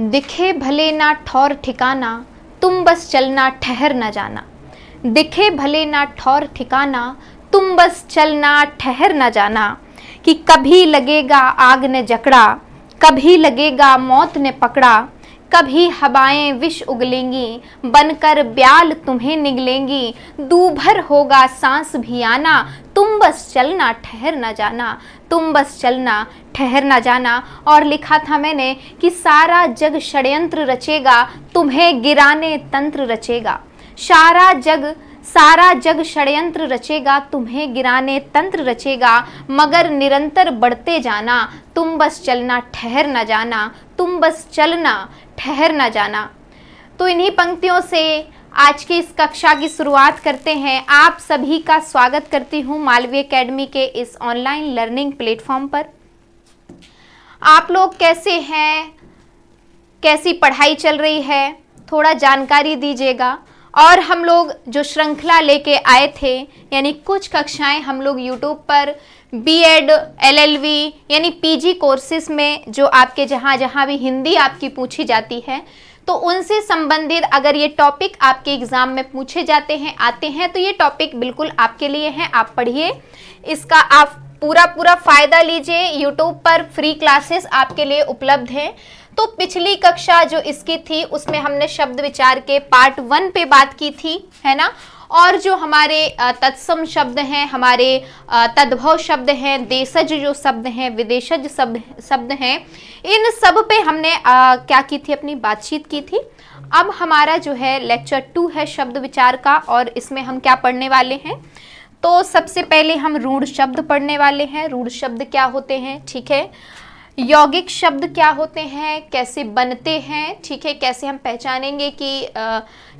दिखे भले ना ठौर ठिकाना, तुम बस चलना ठहर न जाना। दिखे भले ना ठौर ठिकाना, तुम बस चलना ठहर न जाना। कि कभी लगेगा आग ने जकड़ा, कभी लगेगा मौत ने पकड़ा। कभी हवाएं विष उगलेंगी, बनकर ब्याल तुम्हें निगलेंगी। दूभर होगा सांस भी आना, तुम बस चलना ठहर न जाना। तुम बस चलना ठहर न जाना। और लिखा था मैंने कि सारा जग षड्यंत्र रचेगा, तुम्हें गिराने तंत्र रचेगा। सारा जग षड्यंत्र रचेगा, तुम्हें गिराने तंत्र रचेगा। मगर निरंतर बढ़ते जाना, तुम बस चलना ठहर न जाना। तुम बस चलना ठहर न जाना। तो इन्हीं पंक्तियों से आज की इस कक्षा की शुरुआत करते हैं। आप सभी का स्वागत करती हूँ मालवी एकेडमी के इस ऑनलाइन लर्निंग प्लेटफॉर्म पर। आप लोग कैसे हैं, कैसी पढ़ाई चल रही है, थोड़ा जानकारी दीजिएगा। और हम लोग जो श्रृंखला लेके आए थे, यानी कुछ कक्षाएं हम लोग यूट्यूब पर बीएड, एलएलबी यानी पीजी कोर्सेज में जो आपके जहाँ भी हिंदी आपकी पूछी जाती है, तो उनसे संबंधित अगर ये टॉपिक आपके एग्जाम में पूछे जाते हैं, आते हैं, तो ये टॉपिक बिल्कुल आपके लिए हैं। आप पढ़िए, इसका आप पूरा फायदा लीजिए। यूट्यूब पर फ्री क्लासेस आपके लिए उपलब्ध हैं। तो पिछली कक्षा जो इसकी थी उसमें हमने शब्द विचार के पार्ट 1 पे बात की थी, है ना। और जो हमारे तत्सम शब्द हैं, हमारे तद्भव शब्द हैं, देशज जो शब्द हैं, विदेशज शब्द हैं, इन सब पे हमने क्या की थी, अपनी बातचीत की थी। अब हमारा जो है लेक्चर 2 है शब्द विचार का, और इसमें हम क्या पढ़ने वाले हैं। तो सबसे पहले हम रूढ़ शब्द पढ़ने वाले हैं। रूढ़ शब्द क्या होते हैं, ठीक है। यौगिक शब्द क्या होते हैं, कैसे बनते हैं, ठीक है। कैसे हम पहचानेंगे कि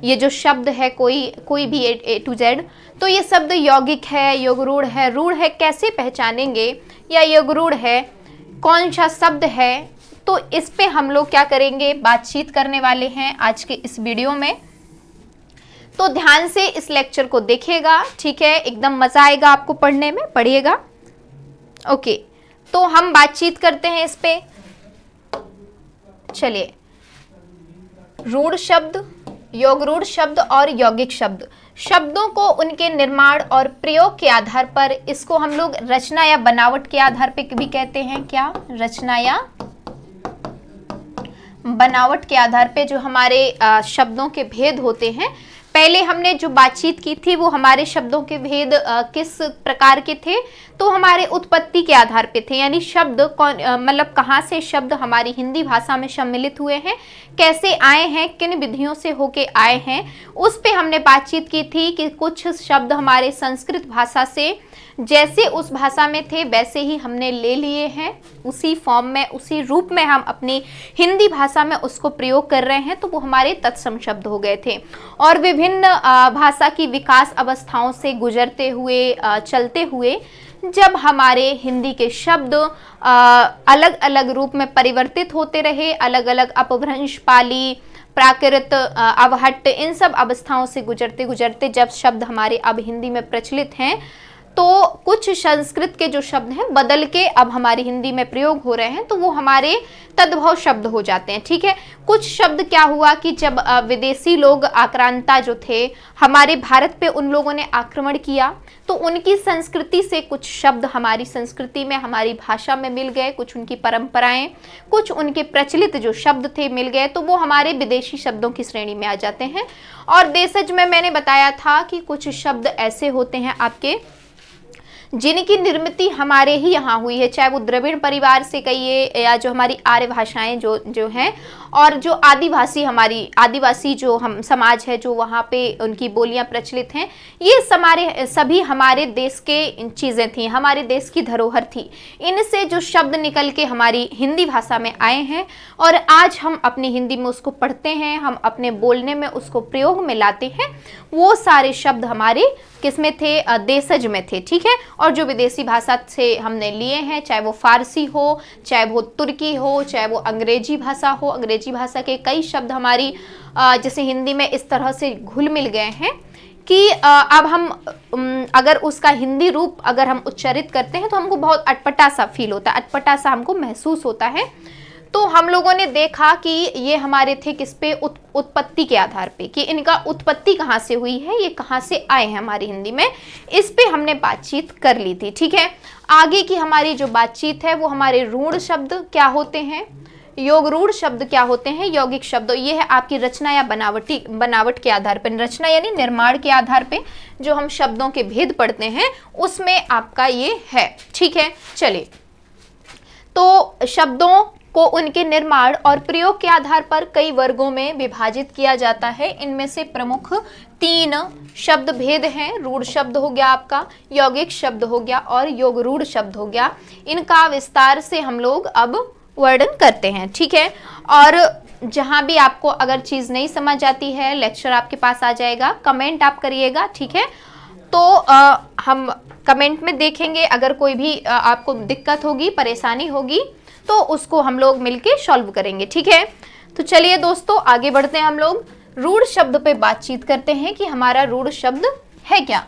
ये जो शब्द है कोई भी ए टू जेड, तो ये शब्द यौगिक है, योगरूढ़ है, रूढ़ है, कैसे पहचानेंगे, या योगरूढ़ है, कौन सा शब्द है। तो इस पे हम लोग क्या करेंगे, बातचीत करने वाले हैं आज के इस वीडियो में। तो ध्यान से इस लेक्चर को देखिएगा, ठीक है। एकदम मजा आएगा आपको पढ़ने में, पढ़िएगा। ओके, तो हम बातचीत करते हैं इस पे। चलिए, रूढ़ शब्द, योगरूढ़ शब्द और यौगिक शब्द, शब्दों को उनके निर्माण और प्रयोग के आधार पर, इसको हम लोग रचना या बनावट के आधार पे भी कहते हैं। क्या, रचना या बनावट के आधार पे जो हमारे शब्दों के भेद होते हैं। पहले हमने जो बातचीत की थी वो हमारे शब्दों के भेद किस प्रकार के थे, तो हमारे उत्पत्ति के आधार पे थे। यानी शब्द कौन, मतलब कहाँ से शब्द हमारी हिंदी भाषा में सम्मिलित हुए हैं, कैसे आए हैं, किन विधियों से होके आए हैं, उस पे हमने बातचीत की थी। कि कुछ शब्द हमारे संस्कृत भाषा से जैसे उस भाषा में थे वैसे ही हमने ले लिए हैं, उसी फॉर्म में, उसी रूप में हम अपनी हिंदी भाषा में उसको प्रयोग कर रहे हैं, तो वो हमारे तत्सम शब्द हो गए थे। और विभिन्न भाषा की विकास अवस्थाओं से गुजरते हुए, चलते हुए, जब हमारे हिंदी के शब्द अलग अलग रूप में परिवर्तित होते रहे, अलग अलग अपभ्रंश, पाली, प्राकृत, अवहट्ट, इन सब अवस्थाओं से गुजरते गुजरते जब शब्द हमारे अब हिंदी में प्रचलित हैं, तो कुछ संस्कृत के जो शब्द हैं बदल के अब हमारी हिंदी में प्रयोग हो रहे हैं, तो वो हमारे तद्भव शब्द हो जाते हैं, ठीक है। कुछ शब्द क्या हुआ कि जब विदेशी लोग, आक्रांता जो थे हमारे भारत पे, उन लोगों ने आक्रमण किया, तो उनकी संस्कृति से कुछ शब्द हमारी संस्कृति में, हमारी भाषा में मिल गए। कुछ उनकी परंपराएं, कुछ उनके प्रचलित जो शब्द थे मिल गए, तो वो हमारे विदेशी शब्दों की श्रेणी में आ जाते हैं। और देशज में मैंने बताया था कि कुछ शब्द ऐसे होते हैं आपके जिनकी निर्मिति हमारे ही यहाँ हुई है, चाहे वो द्रविड़ परिवार से कहिए, या जो हमारी आर्य भाषाएं जो हैं, और जो आदिवासी जो हम समाज है, जो वहाँ पे उनकी बोलियां प्रचलित हैं, ये सभी हमारे देश के चीज़ें थी, हमारे देश की धरोहर थी। इनसे जो शब्द निकल के हमारी हिंदी भाषा में आए हैं, और आज हम अपनी हिंदी में उसको पढ़ते हैं, हम अपने बोलने में उसको प्रयोग में लाते हैं, वो सारे शब्द हमारे किसमें थे, देशज में थे, ठीक है। और जो विदेशी भाषा से हमने लिए हैं, चाहे वो फारसी हो, चाहे वो तुर्की हो, चाहे वो अंग्रेजी भाषा हो, अंग्रेजी भाषा के कई शब्द हमारी जैसे हिंदी में इस तरह से घुल मिल गए हैं कि अब हम अगर उसका हिंदी रूप अगर हम उच्चारित करते हैं तो हमको बहुत अटपटा सा फील होता है, अटपटा सा हमको महसूस होता है। तो हम लोगों ने देखा कि ये हमारे थे किस पे, उत्पत्ति के आधार पे, कि इनका उत्पत्ति कहाँ से हुई है, ये कहाँ से आए हैं हमारी हिंदी में, इस पे हमने बातचीत कर ली थी। ठीक है, आगे की हमारी जो बातचीत है वो हमारे रूढ़ शब्द क्या होते हैं, योग रूढ़ शब्द क्या होते हैं, यौगिक शब्द, ये है आपकी रचना या बनावट के आधार पर, रचना यानी निर्माण के आधार पे जो हम शब्दों के भेद पढ़ते हैं उसमें आपका ये है। ठीक है, चलिए, तो शब्दों को उनके निर्माण और प्रयोग के आधार पर कई वर्गों में विभाजित किया जाता है। इनमें से प्रमुख 3 शब्द भेद हैं। रूढ़ शब्द हो गया आपका, यौगिक शब्द हो गया और योग रूढ़ शब्द हो गया। इनका विस्तार से हम लोग अब वर्णन करते हैं। ठीक है, और जहां भी आपको अगर चीज नहीं समझ आती है, लेक्चर आपके पास आ जाएगा, कमेंट आप करिएगा। ठीक है, तो हम कमेंट में देखेंगे, अगर कोई भी आपको दिक्कत होगी, परेशानी होगी, तो उसको हम लोग मिलके सॉल्व करेंगे। ठीक है, तो चलिए दोस्तों आगे बढ़ते हैं। हम लोग रूढ़ शब्द पे बातचीत करते हैं कि हमारा रूढ़ शब्द है क्या।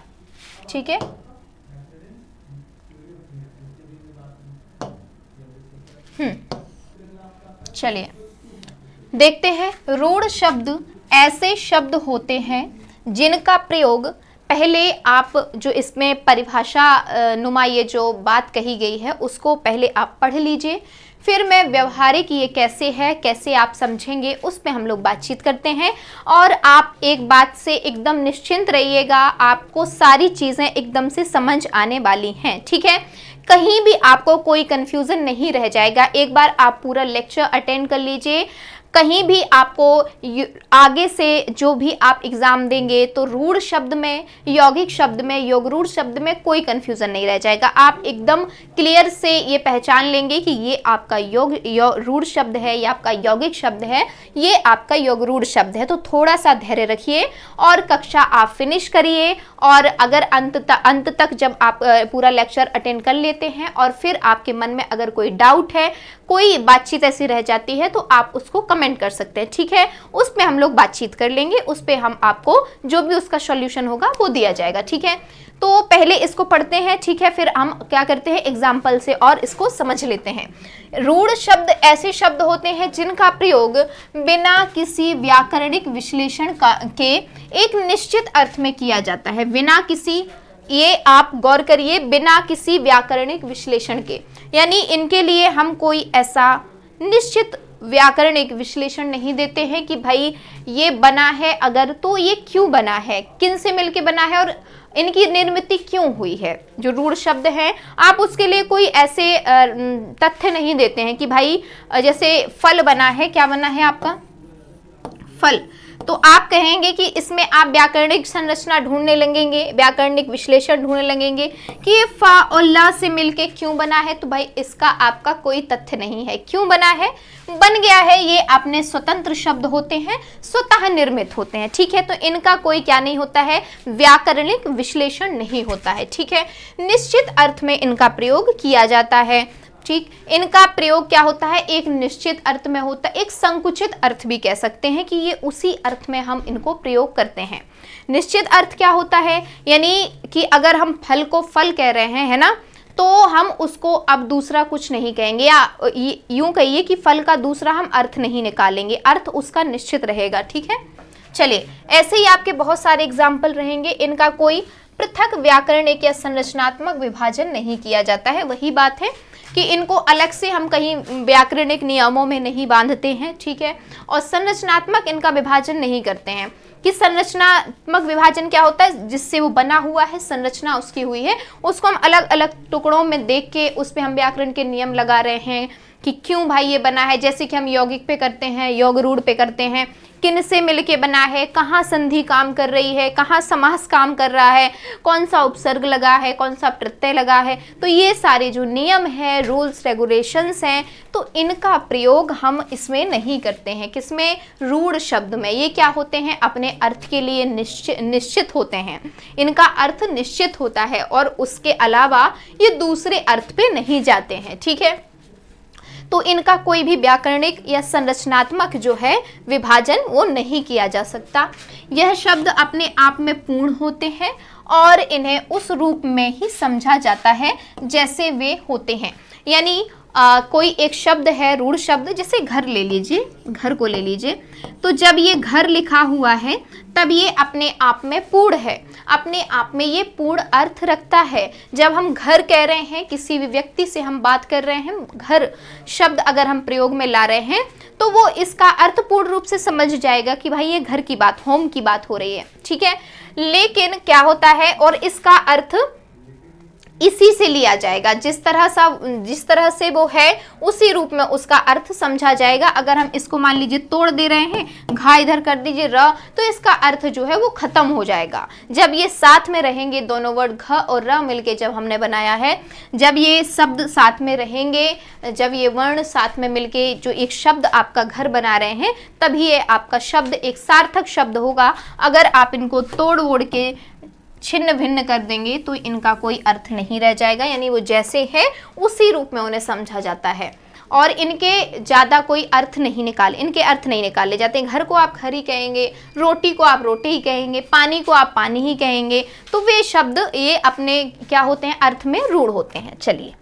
ठीक है, चलिए देखते हैं। रूढ़ शब्द ऐसे शब्द होते हैं जिनका प्रयोग, पहले आप जो इसमें परिभाषा नुमा ये जो बात कही गई है उसको पहले आप पढ़ लीजिए, फिर मैं व्यवहारिक ये कैसे है, कैसे आप समझेंगे, उस पे हम लोग बातचीत करते हैं। और आप एक बात से एकदम निश्चिंत रहिएगा, आपको सारी चीज़ें एकदम से समझ आने वाली हैं। ठीक है, कहीं भी आपको कोई कंफ्यूजन नहीं रह जाएगा। एक बार आप पूरा लेक्चर अटेंड कर लीजिए, कहीं भी आपको आगे से जो भी आप एग्जाम देंगे तो रूढ़ शब्द में, यौगिक शब्द में, योग रूढ़ शब्द में कोई कंफ्यूजन नहीं रह जाएगा। आप एकदम क्लियर से ये पहचान लेंगे कि ये आपका रूढ़ शब्द है, ये आपका यौगिक शब्द है, ये आपका योग रूढ़ शब्द है। तो थोड़ा सा धैर्य रखिए और कक्षा आप फिनिश करिए। और अगर अंत तक जब आप पूरा लेक्चर अटेंड कर लेते हैं और फिर आपके मन में अगर कोई डाउट है, कोई बातचीत ऐसी रह जाती है, तो आप उसको कमेंट कर सकते हैं। ठीक है, उस पे हम लोग बातचीत कर लेंगे, उस पे हम आपको जो भी उसका सॉल्यूशन होगा वो दिया जाएगा। ठीक है, तो पहले इसको पढ़ते हैं। ठीक है, फिर हम क्या करते हैं, एग्जाम्पल से और इसको समझ लेते हैं। रूढ़ शब्द ऐसे शब्द होते हैं जिनका प्रयोग बिना किसी व्याकरणिक विश्लेषण के एक निश्चित अर्थ में किया जाता है। बिना किसी, ये आप गौर करिए, बिना किसी व्याकरणिक विश्लेषण के, यानी इनके लिए हम कोई ऐसा निश्चित व्याकरणिक विश्लेषण नहीं देते हैं कि भाई ये बना है अगर, तो ये क्यों बना है, किन से मिलके बना है और इनकी निर्मित क्यों हुई है। जो रूढ़ शब्द है आप उसके लिए कोई ऐसे तथ्य नहीं देते हैं कि भाई जैसे फल बना है, क्या बना है आपका फल, तो आप कहेंगे कि इसमें आप व्याकरणिक संरचना ढूंढने लगेंगे, व्याकरणिक विश्लेषण ढूंढने लगेंगे कि ये फा और ला से मिलके क्यों बना है। तो भाई इसका आपका कोई तथ्य नहीं है, क्यों बना है, बन गया है, ये अपने स्वतंत्र शब्द होते हैं, स्वतः निर्मित होते हैं। ठीक है, तो इनका कोई क्या नहीं होता है, व्याकरणिक विश्लेषण नहीं होता है। ठीक है, निश्चित अर्थ में इनका प्रयोग किया जाता है। ठीक, इनका प्रयोग क्या होता है, एक निश्चित अर्थ में होता है, एक संकुचित अर्थ भी कह सकते हैं कि ये उसी अर्थ में हम इनको प्रयोग करते हैं। निश्चित अर्थ क्या होता है, यानी कि अगर हम फल को फल कह रहे हैं, है ना, तो हम उसको अब दूसरा कुछ नहीं कहेंगे, या यूं कहिए कि फल का दूसरा हम अर्थ नहीं निकालेंगे, अर्थ उसका निश्चित रहेगा। ठीक है, चलिए ऐसे ही आपके बहुत सारे एग्जाम्पल रहेंगे, इनका कोई पृथक व्याकरणिक या संरचनात्मक विभाजन नहीं किया जाता है। वही बात है कि इनको अलग से हम कहीं व्याकरणिक नियमों में नहीं बांधते हैं। ठीक है, और संरचनात्मक इनका विभाजन नहीं करते हैं कि संरचनात्मक विभाजन क्या होता है, जिससे वो बना हुआ है, संरचना उसकी हुई है, उसको हम अलग अलग टुकड़ों में देख के उस पर हम व्याकरण के नियम लगा रहे हैं कि क्यों भाई ये बना है। जैसे कि हम यौगिक पे करते हैं, योग रूढ़ पे करते हैं, किन से मिलके बना है, कहाँ संधि काम कर रही है, कहाँ समास काम कर रहा है, कौन सा उपसर्ग लगा है, कौन सा प्रत्यय लगा है। तो ये सारे जो नियम हैं, रूल्स रेगुलेशंस हैं, तो इनका प्रयोग हम इसमें नहीं करते हैं। किसमें, रूढ़ शब्द में। ये क्या होते हैं, अपने अर्थ के लिए निश्चित होते हैं, इनका अर्थ निश्चित होता है और उसके अलावा ये दूसरे अर्थ पे नहीं जाते हैं। ठीक है, तो इनका कोई भी व्याकरणिक या संरचनात्मक जो है विभाजन वो नहीं किया जा सकता। यह शब्द अपने आप में पूर्ण होते हैं और इन्हें उस रूप में ही समझा जाता है जैसे वे होते हैं। यानी कोई एक शब्द है रूढ़ शब्द, जैसे घर ले लीजिए, घर को ले लीजिए, तो जब ये घर लिखा हुआ है तब ये अपने आप में पूर्ण है, अपने आप में ये पूर्ण अर्थ रखता है। जब हम घर कह रहे हैं, किसी भी व्यक्ति से हम बात कर रहे हैं, घर शब्द अगर हम प्रयोग में ला रहे हैं तो वो इसका अर्थ पूर्ण रूप से समझ जाएगा कि भाई ये घर की बात, होम की बात हो रही है, ठीक है। लेकिन क्या होता है, और इसका अर्थ इसी से लिया जाएगा, जिस तरह से वो है उसी रूप में उसका अर्थ समझा जाएगा। अगर हम इसको मान लीजिए तोड़ दे रहे हैं, घा इधर कर दीजिए र, तो इसका अर्थ जो है वो खत्म हो जाएगा। जब ये साथ में रहेंगे, दोनों वर्ड घ और र मिलके जब हमने बनाया है, जब ये शब्द साथ में रहेंगे, जब ये वर्ण साथ में मिलके जो एक शब्द आपका घर बना रहे हैं, तभी ये आपका शब्द एक सार्थक शब्द होगा। अगर आप इनको तोड़ ओड़ के छिन्न भिन्न कर देंगे तो इनका कोई अर्थ नहीं रह जाएगा, यानी वो जैसे है उसी रूप में उन्हें समझा जाता है, और इनके ज़्यादा कोई अर्थ नहीं निकाले जाते हैं। घर को आप घर ही कहेंगे, रोटी को आप रोटी ही कहेंगे, पानी को आप पानी ही कहेंगे, तो वे शब्द ये अपने क्या होते हैं, अर्थ में रूढ़ होते हैं। चलिए,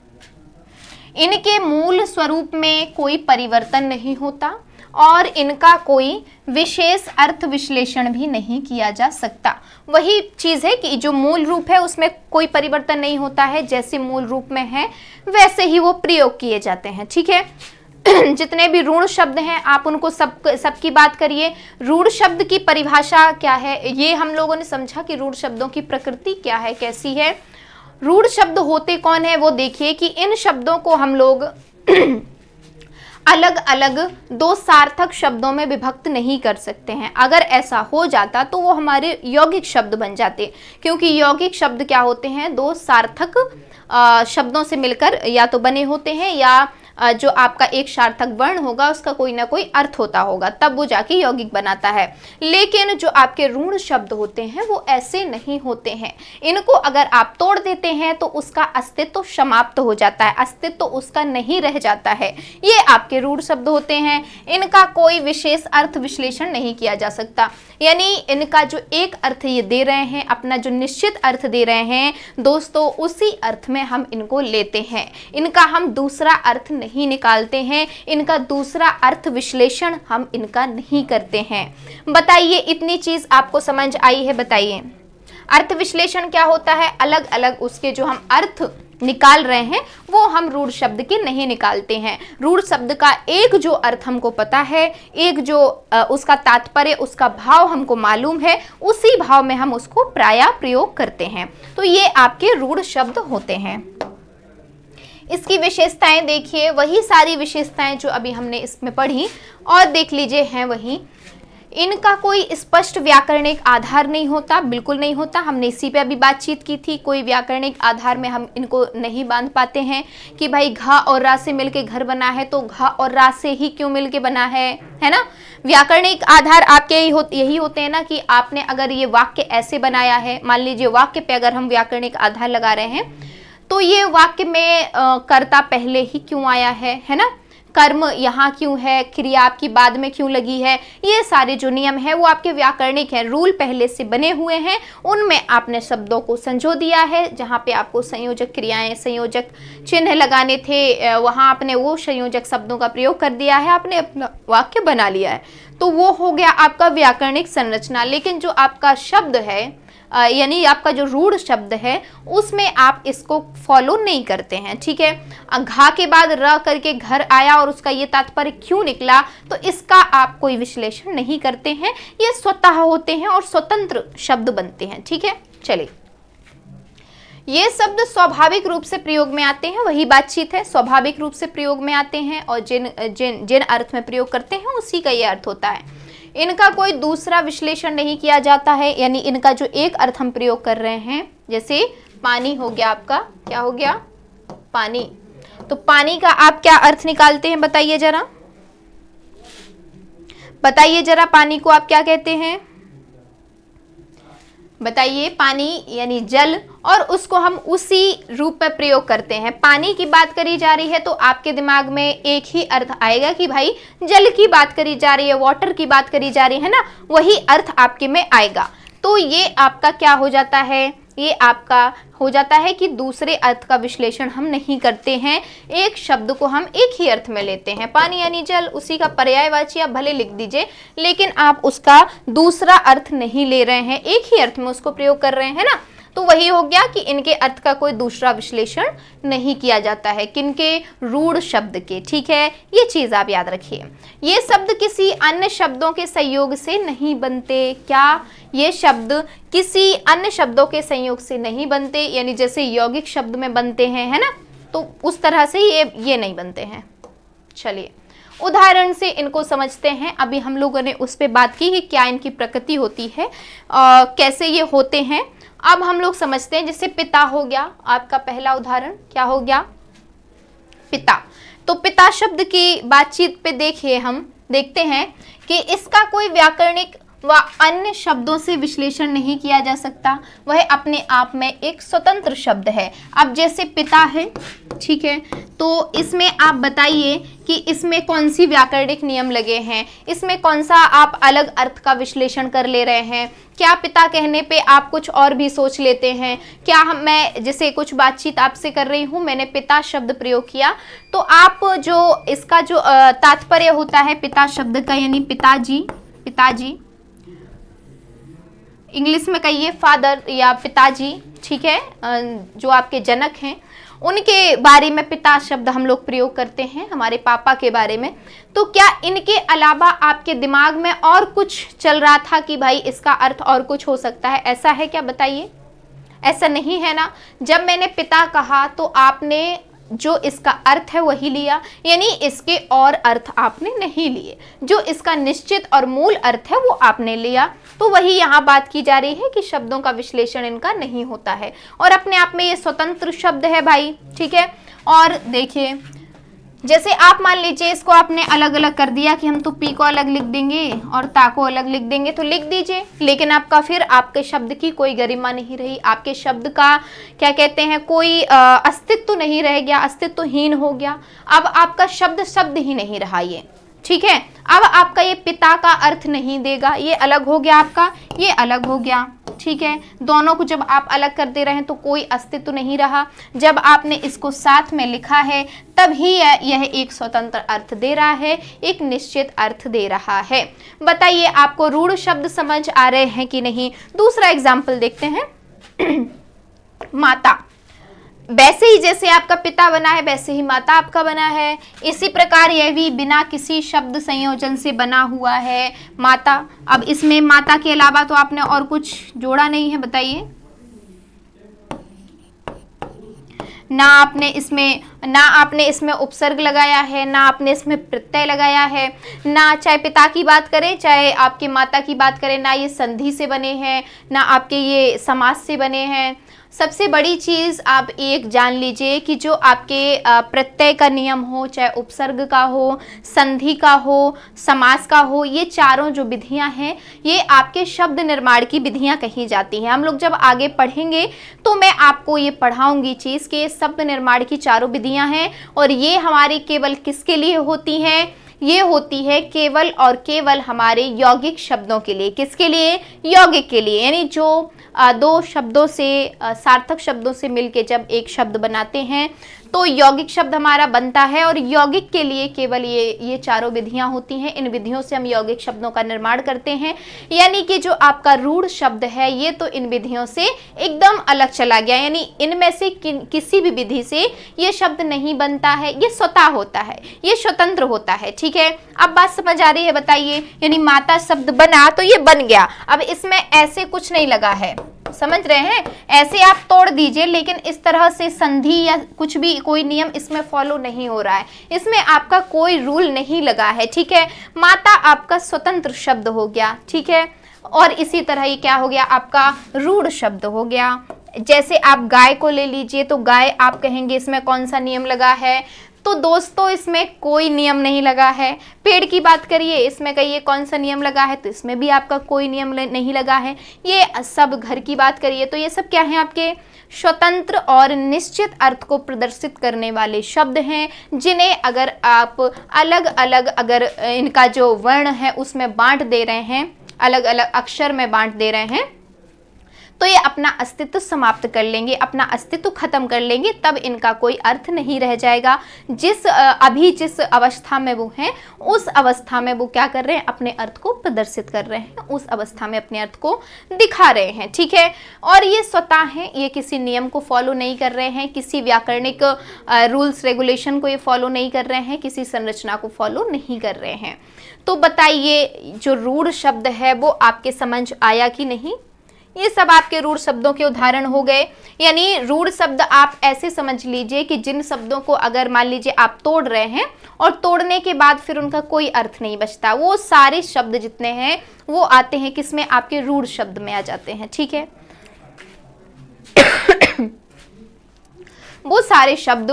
इनके मूल स्वरूप में कोई परिवर्तन नहीं होता और इनका कोई विशेष अर्थ विश्लेषण भी नहीं किया जा सकता। वही चीज़ है कि जो मूल रूप है उसमें कोई परिवर्तन नहीं होता है, जैसे मूल रूप में है वैसे ही वो प्रयोग किए जाते हैं, ठीक है। जितने भी रूढ़ शब्द हैं आप उनको सबकी बात करिए। रूढ़ शब्द की परिभाषा क्या है, ये हम लोगों ने समझा कि रूढ़ शब्दों की प्रकृति क्या है, कैसी है। रूढ़ शब्द होते कौन है वो देखिए कि इन शब्दों को हम लोग अलग अलग दो सार्थक शब्दों में विभक्त नहीं कर सकते हैं। अगर ऐसा हो जाता तो वो हमारे यौगिक शब्द बन जाते, क्योंकि यौगिक शब्द क्या होते हैं, दो सार्थक शब्दों से मिलकर या तो बने होते हैं, या जो आपका एक सार्थक वर्ण होगा उसका कोई ना कोई अर्थ होता होगा, तब वो जाके यौगिक बनाता है। लेकिन जो आपके ऋण शब्द होते हैं वो ऐसे नहीं होते हैं। इनको अगर आप तोड़ देते हैं तो उसका अस्तित्व समाप्त हो जाता है, अस्तित्व तो उसका नहीं रह जाता है। ये आपके ऋण शब्द होते हैं, इनका कोई विशेष अर्थ विश्लेषण नहीं किया जा सकता। यानी इनका जो एक अर्थ ये दे रहे हैं, अपना जो निश्चित अर्थ दे रहे हैं दोस्तों, उसी अर्थ में हम इनको लेते हैं। इनका हम दूसरा अर्थ नहीं निकालते हैं, इनका दूसरा अर्थ विश्लेषण हम इनका नहीं करते हैं। बताइए, इतनी चीज आपको समझ आई है? बताइए, अर्थ विश्लेषण क्या होता है? अलग अलग उसके जो हम अर्थ निकाल रहे हैं वो हम रूढ़ शब्द के नहीं निकालते हैं। रूढ़ शब्द का एक जो अर्थ हमको पता है, एक जो उसका तात्पर्य, उसका भाव हमको मालूम है, उसी भाव में हम उसको प्रायः प्रयोग करते हैं। तो ये आपके रूढ़ शब्द होते हैं। इसकी विशेषताएं देखिए, वही सारी विशेषताएं जो अभी हमने इसमें पढ़ी, और देख लीजिए हैं वही। इनका कोई स्पष्ट व्याकरणिक आधार नहीं होता, बिल्कुल नहीं होता। हमने इसी पे अभी बातचीत की थी, कोई व्याकरणिक आधार में हम इनको नहीं बांध पाते हैं कि भाई घा और रा से मिलके घर बना है तो घा और रा से ही क्यों मिलके बना है ना। व्याकरणिक आधार आपके यही होते हैं ना कि आपने अगर ये वाक्य ऐसे बनाया है, मान लीजिए वाक्य पे अगर हम व्याकरणिक आधार लगा रहे हैं तो ये वाक्य में कर्ता पहले ही क्यों आया है ना, कर्म यहाँ क्यों है, क्रिया आपकी बाद में क्यों लगी है, ये सारे जो नियम है वो आपके व्याकरणिक है, रूल पहले से बने हुए हैं, उनमें आपने शब्दों को संजो दिया है। जहाँ पे आपको संयोजक क्रियाएं, संयोजक चिन्ह लगाने थे, वहाँ आपने वो संयोजक शब्दों का प्रयोग कर दिया है, आपने अपना वाक्य बना लिया है, तो वो हो गया आपका व्याकरणिक संरचना। लेकिन जो आपका शब्द है यानी आपका जो रूढ़ शब्द है उसमें आप इसको फॉलो नहीं करते हैं, ठीक है। घा के बाद र करके घर आया और उसका ये तात्पर्य क्यों निकला, तो इसका आप कोई विश्लेषण नहीं करते हैं। ये स्वतः होते हैं और स्वतंत्र शब्द बनते हैं, ठीक है। चलिए, ये शब्द स्वाभाविक रूप से प्रयोग में आते हैं, वही बातचीत है, स्वाभाविक रूप से प्रयोग में आते हैं और जिन अर्थ में प्रयोग करते हैं उसी का ये अर्थ होता है। इनका कोई दूसरा विश्लेषण नहीं किया जाता है, यानी इनका जो एक अर्थ हम प्रयोग कर रहे हैं, जैसे पानी हो गया आपका, क्या हो गया, पानी, तो पानी का आप क्या अर्थ निकालते हैं? बताइए जरा, बताइए जरा, पानी को आप क्या कहते हैं? बताइए, पानी यानी जल, और उसको हम उसी रूप में प्रयोग करते हैं। पानी की बात करी जा रही है तो आपके दिमाग में एक ही अर्थ आएगा कि भाई जल की बात करी जा रही है, वाटर की बात करी जा रही है ना, वही अर्थ आपके में आएगा। तो ये आपका क्या हो जाता है, ये आपका हो जाता है कि दूसरे अर्थ का विश्लेषण हम नहीं करते हैं, एक शब्द को हम एक ही अर्थ में लेते हैं। पानी यानी जल, उसी का पर्यायवाची आप भले लिख दीजिए, लेकिन आप उसका दूसरा अर्थ नहीं ले रहे हैं, एक ही अर्थ में उसको प्रयोग कर रहे हैं ना। तो वही हो गया कि इनके अर्थ का कोई दूसरा विश्लेषण नहीं किया जाता है, किनके, रूढ़ शब्द के। ठीक है, ये चीज आप याद रखिए। ये शब्द किसी अन्य शब्दों के संयोग से नहीं बनते। क्या? ये शब्द किसी अन्य शब्दों के संयोग से नहीं बनते, यानी जैसे यौगिक शब्द में बनते हैं, है ना, तो उस तरह से ये नहीं बनते हैं। चलिए उदाहरण से इनको समझते हैं। अभी हम लोगों ने उस पर बात की कि क्या इनकी प्रकृति होती है, कैसे ये होते हैं। अब हम लोग समझते हैं, जैसे पिता हो गया आपका पहला उदाहरण। क्या हो गया? पिता। तो पिता शब्द की बातचीत पे देखते हैं कि इसका कोई व्याकरणिक व अन्य शब्दों से विश्लेषण नहीं किया जा सकता, वह अपने आप में एक स्वतंत्र शब्द है। अब जैसे पिता है, ठीक है, तो इसमें आप बताइए कि इसमें कौन सी व्याकरणिक नियम लगे हैं, इसमें कौन सा आप अलग अर्थ का विश्लेषण कर ले रहे हैं। क्या पिता कहने पे आप कुछ और भी सोच लेते हैं? क्या मैं जैसे कुछ बातचीत आपसे कर रही हूँ, मैंने पिता शब्द प्रयोग किया, तो आप जो इसका जो तात्पर्य होता है पिता शब्द का, यानी पिताजी, इंग्लिश में कहिए फादर या पिताजी, ठीक है, जो आपके जनक हैं उनके बारे में पिता शब्द हम लोग प्रयोग करते हैं, हमारे पापा के बारे में। तो क्या इनके अलावा आपके दिमाग में और कुछ चल रहा था कि भाई इसका अर्थ और कुछ हो सकता है? ऐसा है क्या? बताइए। ऐसा नहीं है ना। जब मैंने पिता कहा तो आपने जो इसका अर्थ है वही लिया, यानी इसके और अर्थ आपने नहीं लिए, जो इसका निश्चित और मूल अर्थ है वो आपने लिया। तो वही यहाँ बात की जा रही है कि शब्दों का विश्लेषण इनका नहीं होता है और अपने आप में ये स्वतंत्र शब्द है भाई। ठीक है, और देखिए जैसे आप मान लीजिए इसको आपने अलग अलग कर दिया कि हम तो पी को अलग लिख देंगे और ता को अलग लिख देंगे, तो लिख दीजिए, लेकिन आपका फिर आपके शब्द की कोई गरिमा नहीं रही, आपके शब्द का क्या कहते हैं कोई अस्तित्व नहीं रह गया, अस्तित्वहीन हो गया। अब आपका शब्द शब्द ही नहीं रहा ये। ठीक है, अब आपका ये पिता का अर्थ नहीं देगा, ये अलग हो गया आपका, ये अलग हो गया। ठीक है, दोनों को जब आप अलग कर दे रहे हैं तो कोई अस्तित्व नहीं रहा। जब आपने इसको साथ में लिखा है तब ही यह एक स्वतंत्र अर्थ दे रहा है, एक निश्चित अर्थ दे रहा है। बताइए आपको रूढ़ शब्द समझ आ रहे हैं कि नहीं? दूसरा एग्जाम्पल देखते हैं। माता, वैसे ही जैसे आपका पिता बना है वैसे ही माता आपका बना है, इसी प्रकार यह भी बिना किसी शब्द संयोजन से बना हुआ है माता। अब इसमें माता के अलावा तो आपने और कुछ जोड़ा नहीं है, बताइए। ना आपने इसमें उपसर्ग लगाया है, ना आपने इसमें प्रत्यय लगाया है, ना चाहे पिता की बात करें चाहे आपके माता की बात करें, ना ये संधि से बने हैं, ना आपके ये समास से बने हैं। सबसे बड़ी चीज़ आप एक जान लीजिए कि जो आपके प्रत्यय का नियम हो, चाहे उपसर्ग का हो, संधि का हो, समास का हो, ये चारों जो विधियां हैं ये आपके शब्द निर्माण की विधियां कही जाती हैं। हम लोग जब आगे पढ़ेंगे तो मैं आपको ये पढ़ाऊंगी चीज़ कि शब्द निर्माण की चारों विधियां हैं और ये हमारी केवल किसके लिए होती हैं? ये होती है केवल और केवल हमारे यौगिक शब्दों के लिए। किसके लिए? यौगिक के लिए, यानी जो दो शब्दों से सार्थक शब्दों से मिलके जब एक शब्द बनाते हैं तो यौगिक शब्द हमारा बनता है और यौगिक के लिए केवल ये चारों विधियां होती हैं। इन विधियों से हम यौगिक शब्दों का निर्माण करते हैं, यानी कि जो आपका रूढ़ शब्द है ये तो इन विधियों से एकदम अलग चला गया, यानी इनमें से किसी भी विधि से ये शब्द नहीं बनता है, ये स्वतः होता है, ये स्वतंत्र होता है। ठीक है, अब बात समझ आ रही है? बताइए, यानी माता शब्द बना तो ये बन गया, अब इसमें ऐसे कुछ नहीं लगा है, समझ रहे हैं? ऐसे आप तोड़ दीजिए, लेकिन इस तरह से संधि या कुछ भी कोई नियम इसमें फॉलो नहीं हो रहा है, इसमें आपका कोई रूल नहीं लगा है। ठीक है, माता आपका स्वतंत्र शब्द हो गया। ठीक है, और इसी तरह ये क्या हो गया? आपका रूढ़ शब्द हो गया। जैसे आप गाय को ले लीजिए तो गाय आप कहेंगे इसमें कौन सा नियम लगा है? तो दोस्तों इसमें कोई नियम नहीं लगा है। पेड़ की बात करिए, इसमें कहिए कौन सा नियम लगा है? तो इसमें भी आपका कोई नियम नहीं लगा है। ये सब घर की बात करिए तो ये सब क्या है? आपके स्वतंत्र और निश्चित अर्थ को प्रदर्शित करने वाले शब्द हैं, जिन्हें अगर आप अलग अलग अगर इनका जो वर्ण है उसमें बांट दे रहे हैं, अलग अलग अक्षर में बांट दे रहे हैं, तो ये अपना अस्तित्व समाप्त कर लेंगे, अपना अस्तित्व खत्म कर लेंगे, तब इनका कोई अर्थ नहीं रह जाएगा। अभी जिस अवस्था में वो हैं, उस अवस्था में वो क्या कर रहे हैं, अपने अर्थ को प्रदर्शित कर रहे हैं, उस अवस्था में अपने अर्थ को दिखा रहे हैं, ठीक है। और ये स्वतः हैं, ये किसी नियम को फॉलो नहीं कर रहे हैं, किसी व्याकरणिक रूल्स रेगुलेशन को ये फॉलो नहीं कर रहे हैं, किसी संरचना को फॉलो नहीं कर रहे हैं। तो बताइए, जो रूढ़ शब्द है वो आपके समझ आया कि नहीं? ये सब आपके रूढ़ शब्दों के उदाहरण हो गए। यानी रूढ़ शब्द आप ऐसे समझ लीजिए कि जिन शब्दों को अगर मान लीजिए आप तोड़ रहे हैं और तोड़ने के बाद फिर उनका कोई अर्थ नहीं बचता, वो सारे शब्द जितने हैं वो आते हैं किसमें, आपके रूढ़ शब्द में आ जाते हैं, ठीक है। वो सारे शब्द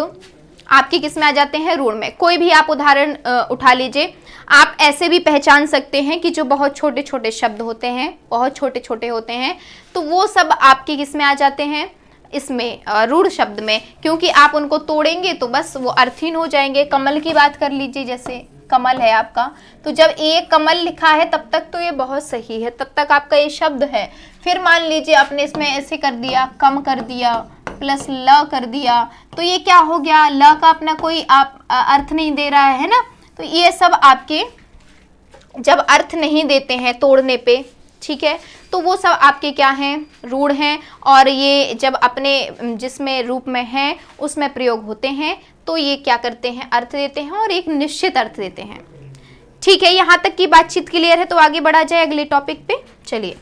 आपके किस में आ जाते हैं, रूढ़ में। कोई भी आप उदाहरण उठा लीजिए, आप ऐसे भी पहचान सकते हैं कि जो बहुत छोटे छोटे शब्द होते हैं, बहुत छोटे छोटे होते हैं, तो वो सब आपके किस में आ जाते हैं, इसमें रूढ़ शब्द में, क्योंकि आप उनको तोड़ेंगे तो बस वो अर्थहीन हो जाएंगे। कमल की बात कर लीजिए, जैसे कमल है आपका, तो जब एक कमल लिखा है तब तक तो ये बहुत सही है, तब तक आपका ये शब्द है। फिर मान लीजिए आपने इसमें ऐसे कर दिया, कम कर दिया, प्लस ल कर दिया, तो ये क्या हो गया, ल का अपना कोई आप अर्थ नहीं दे रहा है ना। तो ये सब आपके जब अर्थ नहीं देते हैं तोड़ने पे, ठीक है, तो वो सब आपके क्या हैं, रूढ़ हैं। और ये जब अपने जिसमें रूप में हैं उसमें प्रयोग होते हैं तो ये क्या करते हैं, अर्थ देते हैं और एक निश्चित अर्थ देते हैं, ठीक है। यहाँ तक की बातचीत क्लियर है, तो आगे बढ़ा जाए अगले टॉपिक पे। चलिए,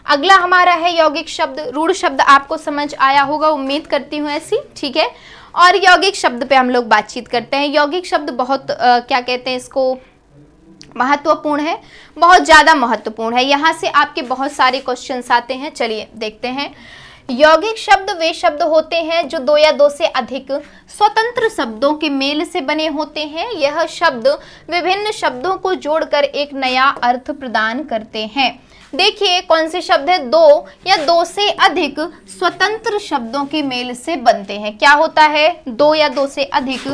अगला हमारा है यौगिक शब्द। रूढ़ शब्द आपको समझ आया होगा, उम्मीद करती हूँ ऐसी, ठीक है। और यौगिक शब्द पे हम लोग बातचीत करते हैं। यौगिक शब्द बहुत क्या कहते हैं इसको, महत्वपूर्ण है, बहुत ज़्यादा महत्वपूर्ण है। यहाँ से आपके बहुत सारे क्वेश्चंस आते हैं, चलिए देखते हैं। यौगिक शब्द वे शब्द होते हैं जो दो या दो से अधिक स्वतंत्र शब्दों के मेल से बने होते हैं। यह शब्द विभिन्न शब्दों को जोड़कर एक नया अर्थ प्रदान करते हैं। देखिए कौन से शब्द है, दो या दो से अधिक स्वतंत्र शब्दों के मेल से बनते हैं। क्या होता है, दो या दो से अधिक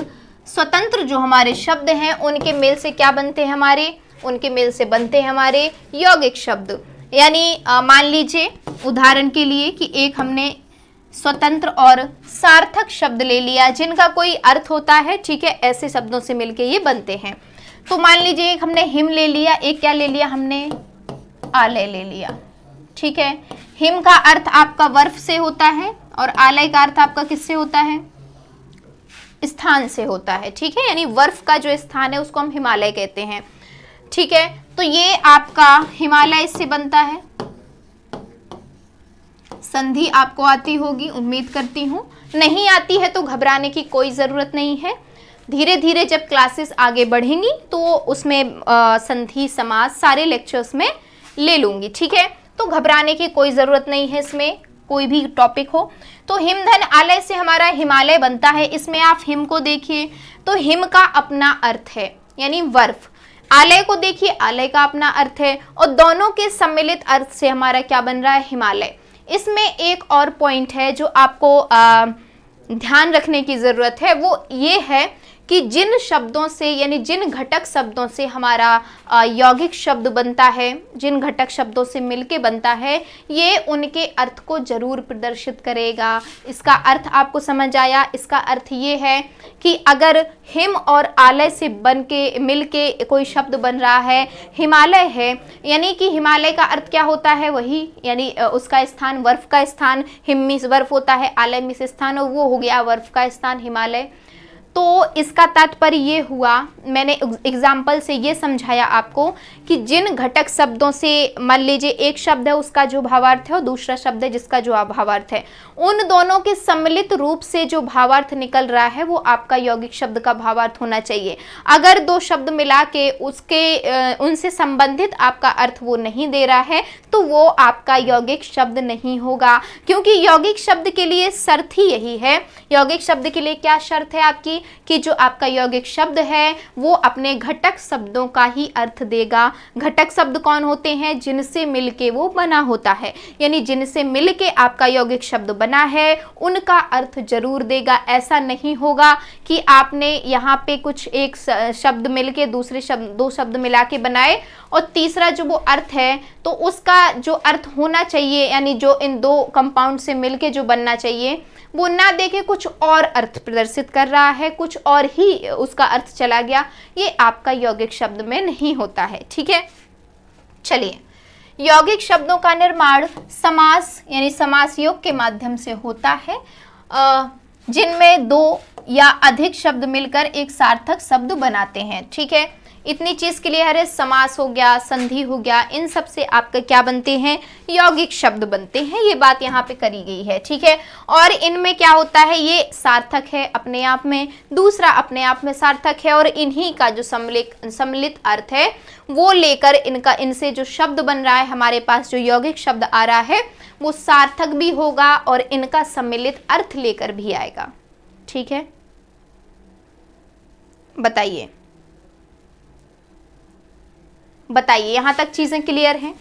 स्वतंत्र जो हमारे शब्द हैं उनके मेल से क्या बनते हैं, हमारे उनके मेल से बनते हैं हमारे यौगिक शब्द। यानी मान लीजिए उदाहरण के लिए कि एक हमने स्वतंत्र और सार्थक शब्द ले लिया जिनका कोई अर्थ होता है, ठीक है, ऐसे शब्दों से मिलके ये बनते हैं। तो मान लीजिए एक हमने हिम ले लिया, एक क्या ले लिया हमने, आलय ले लिया, ठीक है। हिम का अर्थ आपका वर्फ से होता है और आलय का अर्थ आपका किससे होता है, स्थान से होता है, ठीक है। यानी वर्फ का जो स्थान है उसको हम हिमालय कहते हैं, ठीक है। तो ये आपका हिमालय से बनता है। संधि आपको आती होगी, उम्मीद करती हूँ। नहीं आती है तो घबराने की कोई ज़रूरत नहीं है। धीरे धीरे जब क्लासेस आगे बढ़ेंगी तो उसमें संधि समास सारे लेक्चर्स में ले लूँगी, ठीक है। तो घबराने की कोई ज़रूरत नहीं है, इसमें कोई भी टॉपिक हो। तो हिम धन आलय से हमारा हिमालय बनता है। इसमें आप हिम को देखिए तो हिम का अपना अर्थ है यानी बर्फ, आलय को देखिए आलय का अपना अर्थ है, और दोनों के सम्मिलित अर्थ से हमारा क्या बन रहा है, हिमालय। इसमें एक और पॉइंट है जो आपको ध्यान रखने की ज़रूरत है, वो ये है कि जिन शब्दों से यानी जिन घटक शब्दों से हमारा यौगिक शब्द बनता है, जिन घटक शब्दों से मिलके बनता है, ये उनके अर्थ को जरूर प्रदर्शित करेगा। इसका अर्थ आपको समझ आया। इसका अर्थ ये है कि अगर हिम और आलय से बन के मिलके कोई शब्द बन रहा है, हिमालय है, यानी कि हिमालय का अर्थ क्या होता है, वही यानी उसका स्थान, बर्फ का स्थान। हिम मीन्स बर्फ होता है, आलय मीन्स स्थान, और वो हो गया बर्फ का स्थान हिमालय। तो इसका तात्पर्य ये हुआ, मैंने एग्जाम्पल से ये समझाया आपको कि जिन घटक शब्दों से, मान लीजिए एक शब्द है उसका जो भावार्थ है और दूसरा शब्द है जिसका जो भावार्थ है, उन दोनों के सम्मिलित रूप से जो भावार्थ निकल रहा है वो आपका यौगिक शब्द का भावार्थ होना चाहिए। अगर दो शब्द मिला के उसके उनसे संबंधित आपका अर्थ वो नहीं दे रहा है तो वो आपका यौगिक शब्द नहीं होगा, क्योंकि यौगिक शब्द के लिए शर्त ही यही है। यौगिक शब्द के लिए क्या शर्त है आपकी, कि जो आपका यौगिक शब्द है वो अपने घटक शब्दों का ही अर्थ देगा। घटक शब्द कौन होते हैं? जिनसे मिलके वो बना होता है, यानी जिनसे मिलके आपका यौगिक शब्द बना है उनका अर्थ जरूर देगा। ऐसा नहीं होगा कि आपने यहाँ पे कुछ एक शब्द मिलके दूसरे शब्द, दो शब्द मिला के बनाए और तीसरा जो वो अर्थ है तो उसका जो अर्थ होना चाहिए, यानी जो इन दो कंपाउंड से मिलके जो बनना चाहिए वो ना देके कुछ और अर्थ प्रदर्शित कर रहा है, कुछ और ही उसका अर्थ चला गया। ये आपका यौगिक शब्द में नहीं होता है। ठीक है, चलिए, यौगिक शब्दों का निर्माण समास यानी समास योग के माध्यम से होता है, जिनमें दो या अधिक शब्द मिलकर एक सार्थक शब्द बनाते हैं। ठीक है, इतनी चीज क्लियर है। समास हो गया, संधि हो गया, इन सब से आपका क्या बनते हैं? यौगिक शब्द बनते हैं। ये बात यहाँ पे करी गई है। ठीक है, और इनमें क्या होता है? ये सार्थक है अपने आप में, दूसरा अपने आप में सार्थक है, और इन्हीं का जो सम्मिलित अर्थ है वो लेकर इनसे जो शब्द बन रहा है, हमारे पास जो यौगिक शब्द आ रहा है वो सार्थक भी होगा और इनका सम्मिलित अर्थ लेकर भी आएगा। ठीक है, बताइए यहां तक चीजें क्लियर हैं?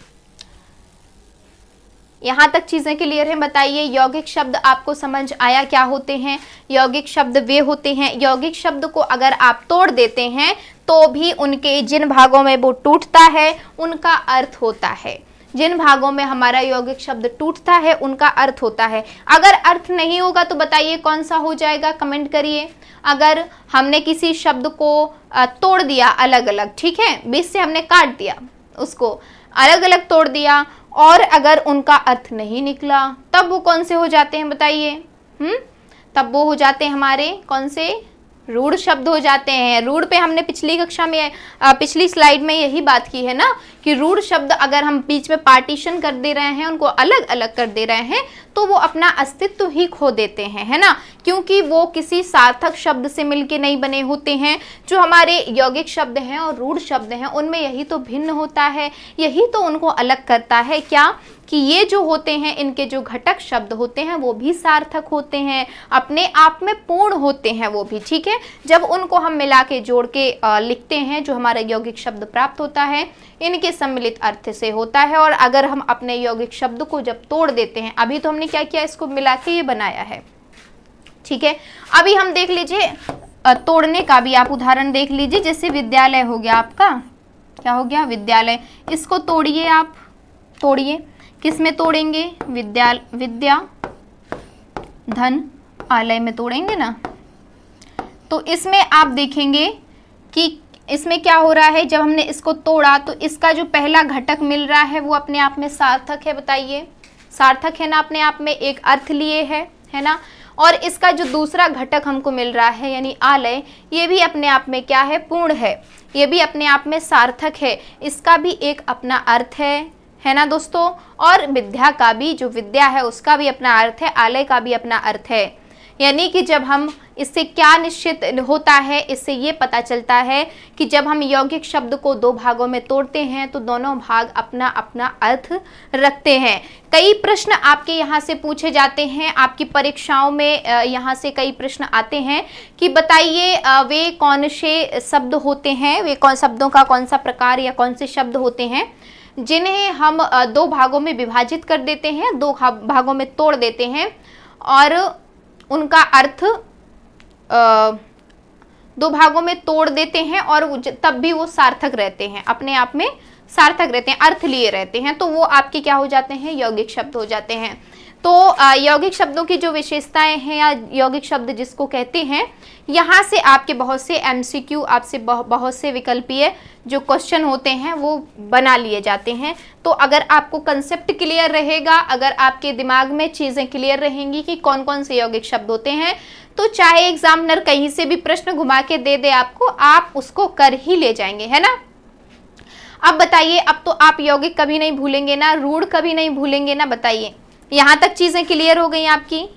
यहां तक चीजें क्लियर हैं? बताइए, यौगिक शब्द आपको समझ आया क्या होते हैं? यौगिक शब्द वे होते हैं, यौगिक शब्द को अगर आप तोड़ देते हैं तो भी उनके जिन भागों में वो टूटता है उनका अर्थ होता है। जिन भागों में हमारा यौगिक शब्द टूटता है उनका अर्थ होता है। अगर अर्थ नहीं होगा तो बताइए कौन सा हो जाएगा? कमेंट करिए। अगर हमने किसी शब्द को तोड़ दिया अलग अलग, ठीक है, बीच से हमने काट दिया, उसको अलग अलग तोड़ दिया, और अगर उनका अर्थ नहीं निकला तब वो कौन से हो जाते हैं? बताइए। तब वो हो जाते हैं हमारे कौन से? रूढ़ शब्द हो जाते हैं। रूढ़ पे हमने पिछली कक्षा में, पिछली स्लाइड में यही बात की है ना कि रूढ़ शब्द अगर हम बीच में पार्टीशन कर दे रहे हैं, उनको अलग अलग कर दे रहे हैं, तो वो अपना अस्तित्व ही खो देते हैं, है ना, क्योंकि वो किसी सार्थक शब्द से मिलके नहीं बने होते हैं। जो हमारे यौगिक शब्द हैं और रूढ़ शब्द हैं उनमें यही तो भिन्न होता है, यही तो उनको अलग करता है। क्या कि ये जो होते हैं, इनके जो घटक शब्द होते हैं वो भी सार्थक होते हैं, अपने आप में पूर्ण होते हैं वो भी। ठीक है, जब उनको हम मिला के जोड़ के लिखते हैं, जो हमारा यौगिक शब्द प्राप्त होता है इनके सम्मिलित अर्थ से होता है। और अगर हम अपने यौगिक शब्द को जब तोड़ देते हैं, अभी तो हमने क्या किया, इसको मिला के ये बनाया है। ठीक है, अभी हम देख लीजिए तोड़ने का भी आप उदाहरण देख लीजिए। जैसे विद्यालय हो गया आपका, क्या हो गया? विद्यालय। इसको तोड़िए, आप तोड़िए। किस में तोड़ेंगे? विद्या धन आलय में तोड़ेंगे ना। तो इसमें आप देखेंगे कि इसमें क्या हो रहा है, जब हमने इसको तोड़ा तो इसका जो पहला घटक मिल रहा है वो अपने आप में सार्थक है। बताइए, सार्थक है ना, अपने आप में एक अर्थ लिए है ना। और इसका जो दूसरा घटक हमको मिल रहा है यानी आलय, ये भी अपने आप में क्या है? पूर्ण है। ये भी अपने आप में सार्थक है, इसका भी एक अपना अर्थ है ना दोस्तों। और विद्या का भी, जो विद्या है उसका भी अपना अर्थ है, आलय का भी अपना अर्थ है। यानी कि जब हम इससे क्या निश्चित होता है, इससे ये पता चलता है कि जब हम यौगिक शब्द को दो भागों में तोड़ते हैं तो दोनों भाग अपना अपना अर्थ रखते हैं। कई प्रश्न आपके यहाँ से पूछे जाते हैं, आपकी परीक्षाओं में यहाँ से कई प्रश्न आते हैं कि बताइए वे कौन से शब्द होते हैं, वे कौन शब्दों का कौन सा प्रकार या कौन से शब्द होते हैं जिन्हें हम दो भागों में विभाजित कर देते हैं, दो भागों में तोड़ देते हैं और उनका अर्थ दो भागों में तोड़ देते हैं और तब भी वो सार्थक रहते हैं, अपने आप में सार्थक रहते हैं, अर्थ लिए रहते हैं, तो वो आपके क्या हो जाते हैं? यौगिक शब्द हो जाते हैं। तो यौगिक शब्दों की जो विशेषताएं हैं या यौगिक शब्द जिसको कहते हैं, यहाँ से आपके बहुत से एमसीक्यू, आपसे बहुत से विकल्पीय जो क्वेश्चन होते हैं वो बना लिए जाते हैं। तो अगर आपको कंसेप्ट क्लियर रहेगा, अगर आपके दिमाग में चीज़ें क्लियर रहेंगी कि कौन कौन से यौगिक शब्द होते हैं, तो चाहे एग्जामिनर कहीं से भी प्रश्न घुमा के दे आपको, आप उसको कर ही ले जाएंगे, है ना। अब बताइए, अब तो आप यौगिक कभी नहीं भूलेंगे ना, रूढ़ कभी नहीं भूलेंगे ना। बताइए, यहाँ तक चीजें क्लियर हो गई आपकी?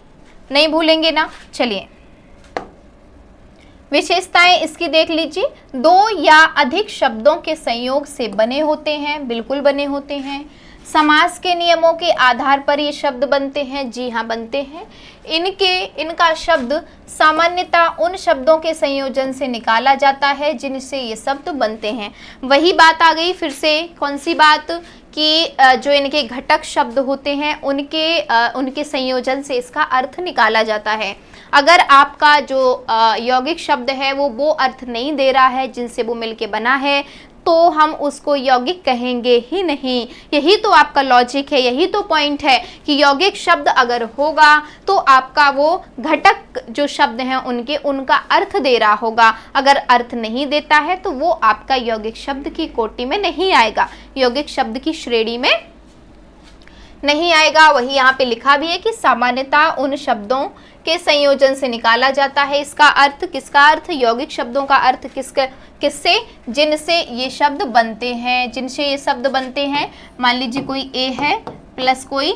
नहीं भूलेंगे ना। चलिए, विशेषताएं इसकी देख लीजिए। दो या अधिक शब्दों के संयोग से बने होते हैं, बिल्कुल बने होते हैं। समास के नियमों के आधार पर ये शब्द बनते हैं, जी हाँ बनते हैं। इनका शब्द सामान्यतः उन शब्दों के संयोजन से निकाला जाता है जिनसे ये शब्द बनते हैं। वही बात आ गई फिर से, कौन सी बात, कि जो इनके घटक शब्द होते हैं उनके संयोजन से इसका अर्थ निकाला जाता है। अगर आपका जो यौगिक शब्द है वो अर्थ नहीं दे रहा है जिनसे वो मिलके बना है, तो हम उसको यौगिक कहेंगे ही नहीं। यही तो आपका लॉजिक है, यही तो पॉइंट है कि यौगिक शब्द अगर होगा तो आपका वो घटक जो शब्द हैं उनका अर्थ दे रहा होगा। अगर अर्थ नहीं देता है तो वो आपका यौगिक शब्द की कोटि में नहीं आएगा, यौगिक शब्द की श्रेणी में नहीं आएगा। वही यहाँ पे लिखा भी है कि सामान्यतः उन शब्दों के संयोजन से निकाला जाता है इसका अर्थ। किसका अर्थ? यौगिक शब्दों का अर्थ किससे? जिनसे ये शब्द बनते हैं, जिनसे ये शब्द बनते हैं। मान लीजिए कोई ए है प्लस कोई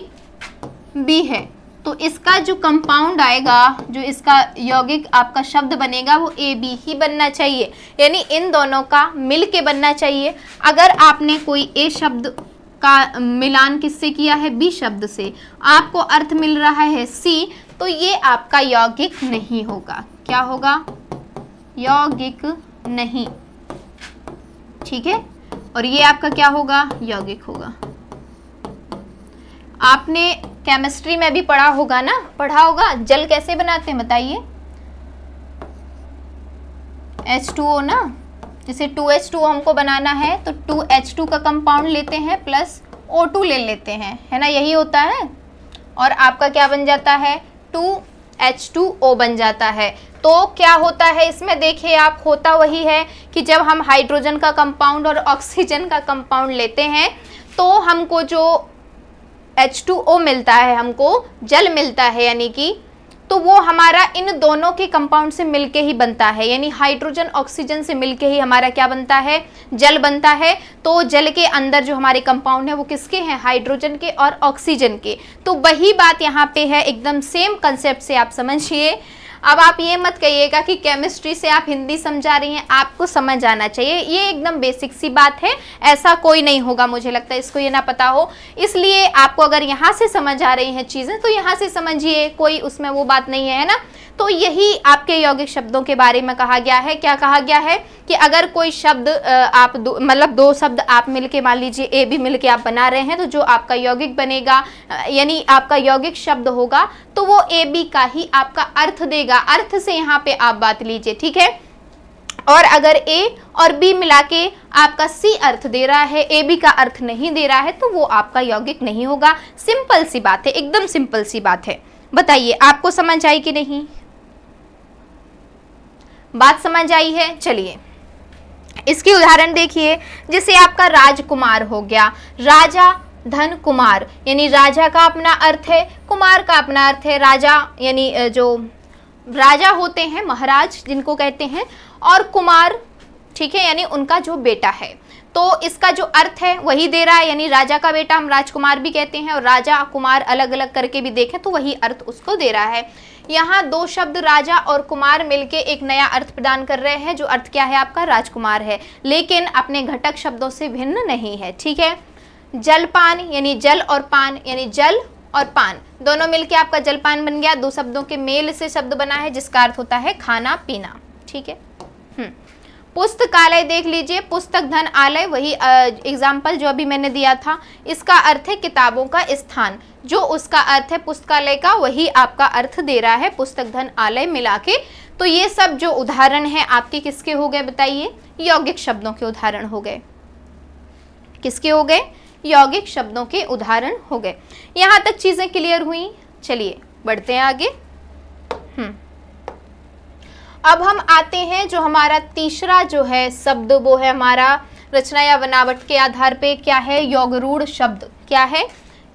बी है, तो इसका जो कंपाउंड आएगा, जो इसका यौगिक आपका शब्द बनेगा वो ए बी ही बनना चाहिए, यानी इन दोनों का मिल के बनना चाहिए। अगर आपने कोई ए शब्द का मिलान किससे किया है? बी शब्द से, आपको अर्थ मिल रहा है सी, तो ये आपका यौगिक नहीं होगा। क्या होगा? यौगिक नहीं, ठीक है। और ये आपका क्या होगा? यौगिक होगा। आपने केमिस्ट्री में भी पढ़ा होगा ना, पढ़ा होगा जल कैसे बनाते हैं बताइए? H2O ना, जैसे 2H2O हमको बनाना है तो 2H2 का कंपाउंड लेते हैं प्लस O2 ले लेते हैं, है ना, यही होता है। और आपका क्या बन जाता है? 2H2O बन जाता है। तो क्या होता है इसमें? देखिए आप, होता वही है कि जब हम हाइड्रोजन का कंपाउंड और ऑक्सीजन का कंपाउंड लेते हैं तो हमको जो H2O मिलता है, हमको जल मिलता है, यानी कि तो वो हमारा इन दोनों के कंपाउंड से मिलके ही बनता है, यानी हाइड्रोजन ऑक्सीजन से मिलके ही हमारा क्या बनता है? जल बनता है। तो जल के अंदर जो हमारे कंपाउंड है वो किसके हैं? हाइड्रोजन के और ऑक्सीजन के। तो वही बात यहाँ पे है, एकदम सेम कंसेप्ट से आप समझिए। अब आप ये मत कहिएगा कि केमिस्ट्री से आप हिंदी समझा रही हैं, आपको समझ आना चाहिए, ये एकदम बेसिक सी बात है। ऐसा कोई नहीं होगा, मुझे लगता है इसको ये ना पता हो। इसलिए आपको अगर यहाँ से समझ आ रही हैं चीज़ें तो यहाँ से समझिए, कोई उसमें वो बात नहीं है ना। तो यही आपके यौगिक शब्दों के बारे में कहा गया है। क्या कहा गया है कि अगर कोई शब्द आप मतलब दो शब्द आप मिलके, मान लीजिए ए बी मिलके आप बना रहे हैं, तो जो आपका यौगिक बनेगा यानी आपका यौगिक शब्द होगा तो वो ए बी का ही आपका अर्थ देगा। अर्थ से यहाँ पे आप बात लीजिए, ठीक है। और अगर ए और बी मिला के आपका सी अर्थ दे रहा है, ए बी का अर्थ नहीं दे रहा है, तो वो आपका यौगिक नहीं होगा। सिंपल सी बात है, एकदम सिंपल सी बात है। बताइए आपको समझ आई कि नहीं? बात समझ आई है? चलिए इसकी उदाहरण देखिए। जैसे आपका राजकुमार हो गया, राजा धन कुमार, यानी राजा का अपना अर्थ है, कुमार का अपना अर्थ है। राजा यानी जो राजा होते हैं, महाराज जिनको कहते हैं, और कुमार, ठीक है, यानी उनका जो बेटा है। तो इसका जो अर्थ है वही दे रहा है, यानी राजा का बेटा हम राजकुमार भी कहते हैं, और राजा कुमार अलग अलग करके भी देखें तो वही अर्थ उसको दे रहा है। यहाँ दो शब्द राजा और कुमार मिलके एक नया अर्थ प्रदान कर रहे हैं, जो अर्थ क्या है आपका? राजकुमार है, लेकिन अपने घटक शब्दों से भिन्न नहीं है, ठीक है। जलपान यानी जल और पान, यानी जल और पान दोनों मिलके आपका जलपान बन गया। दो शब्दों के मेल से शब्द बना है जिसका अर्थ होता है खाना पीना, ठीक है। पुस्तकालय देख लीजिए, पुस्तक धन आलय, वही एग्जाम्पल जो अभी मैंने दिया था, इसका अर्थ है किताबों का स्थान। जो उसका अर्थ है पुस्तकालय का, वही आपका अर्थ दे रहा है पुस्तक धन आलय मिला के। तो ये सब जो उदाहरण है आपके किसके हो गए बताइए? यौगिक शब्दों के उदाहरण हो गए। किसके हो गए? यौगिक शब्दों के उदाहरण हो गए। यहाँ तक चीजें क्लियर हुई? चलिए बढ़ते हैं आगे। अब हम आते हैं जो हमारा तीसरा जो है शब्द, वो है हमारा रचना या बनावट के आधार पे क्या है? योगरूढ़ शब्द। क्या है?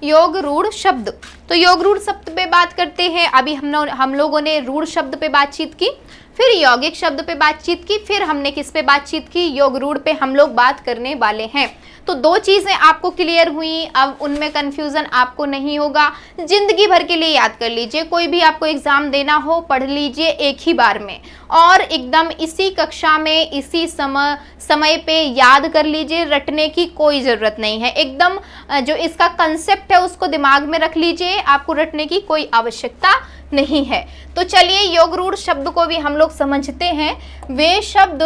योगरूढ़ शब्द। तो योगरूढ़ शब्द पे बात करते हैं। अभी हम लोगों ने रूढ़ शब्द पे बातचीत की, फिर यौगिक शब्द पे बातचीत की, फिर हमने किस पे बातचीत की? योगरूढ़ पे हम लोग बात करने वाले हैं। तो दो चीजें आपको क्लियर हुई, अब उनमें कंफ्यूजन आपको नहीं होगा। जिंदगी भर के लिए याद कर लीजिए, कोई भी आपको एग्जाम देना हो पढ़ लीजिए एक ही बार में, और एकदम इसी कक्षा में इसी समय पे याद कर लीजिए, रटने की कोई ज़रूरत नहीं है। एकदम जो इसका कंसेप्ट है उसको दिमाग में रख लीजिए, आपको रटने की कोई आवश्यकता नहीं है। तो चलिए योग रूढ़ शब्द को भी हम लोग समझते हैं। वे शब्द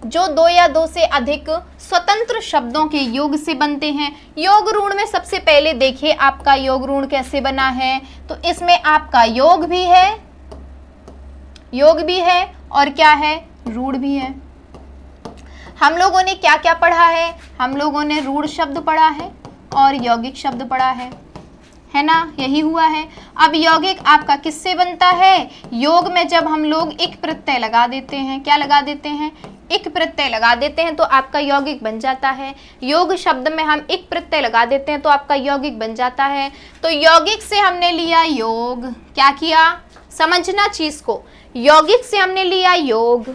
जो दो या दो से अधिक स्वतंत्र शब्दों के योग से बनते हैं। योग रूढ़ में सबसे पहले देखिए आपका योग रूढ़ कैसे बना है। तो इसमें आपका योग भी है और क्या है, रूढ़ भी है। हम लोगों ने क्या क्या पढ़ा है, हम लोगों ने रूढ़ शब्द पढ़ा है और यौगिक शब्द पढ़ा है ना, यही हुआ है। अब यौगिक आपका किससे बनता है, योग में जब हम लोग एक प्रत्यय लगा देते हैं, क्या लगा देते हैं, एक प्रत्यय लगा देते हैं तो आपका यौगिक बन जाता है। योग शब्द में हम एक प्रत्यय लगा देते हैं तो आपका यौगिक बन जाता है। तो यौगिक से हमने लिया योग, क्या किया, समझना चीज को, यौगिक से हमने लिया योग,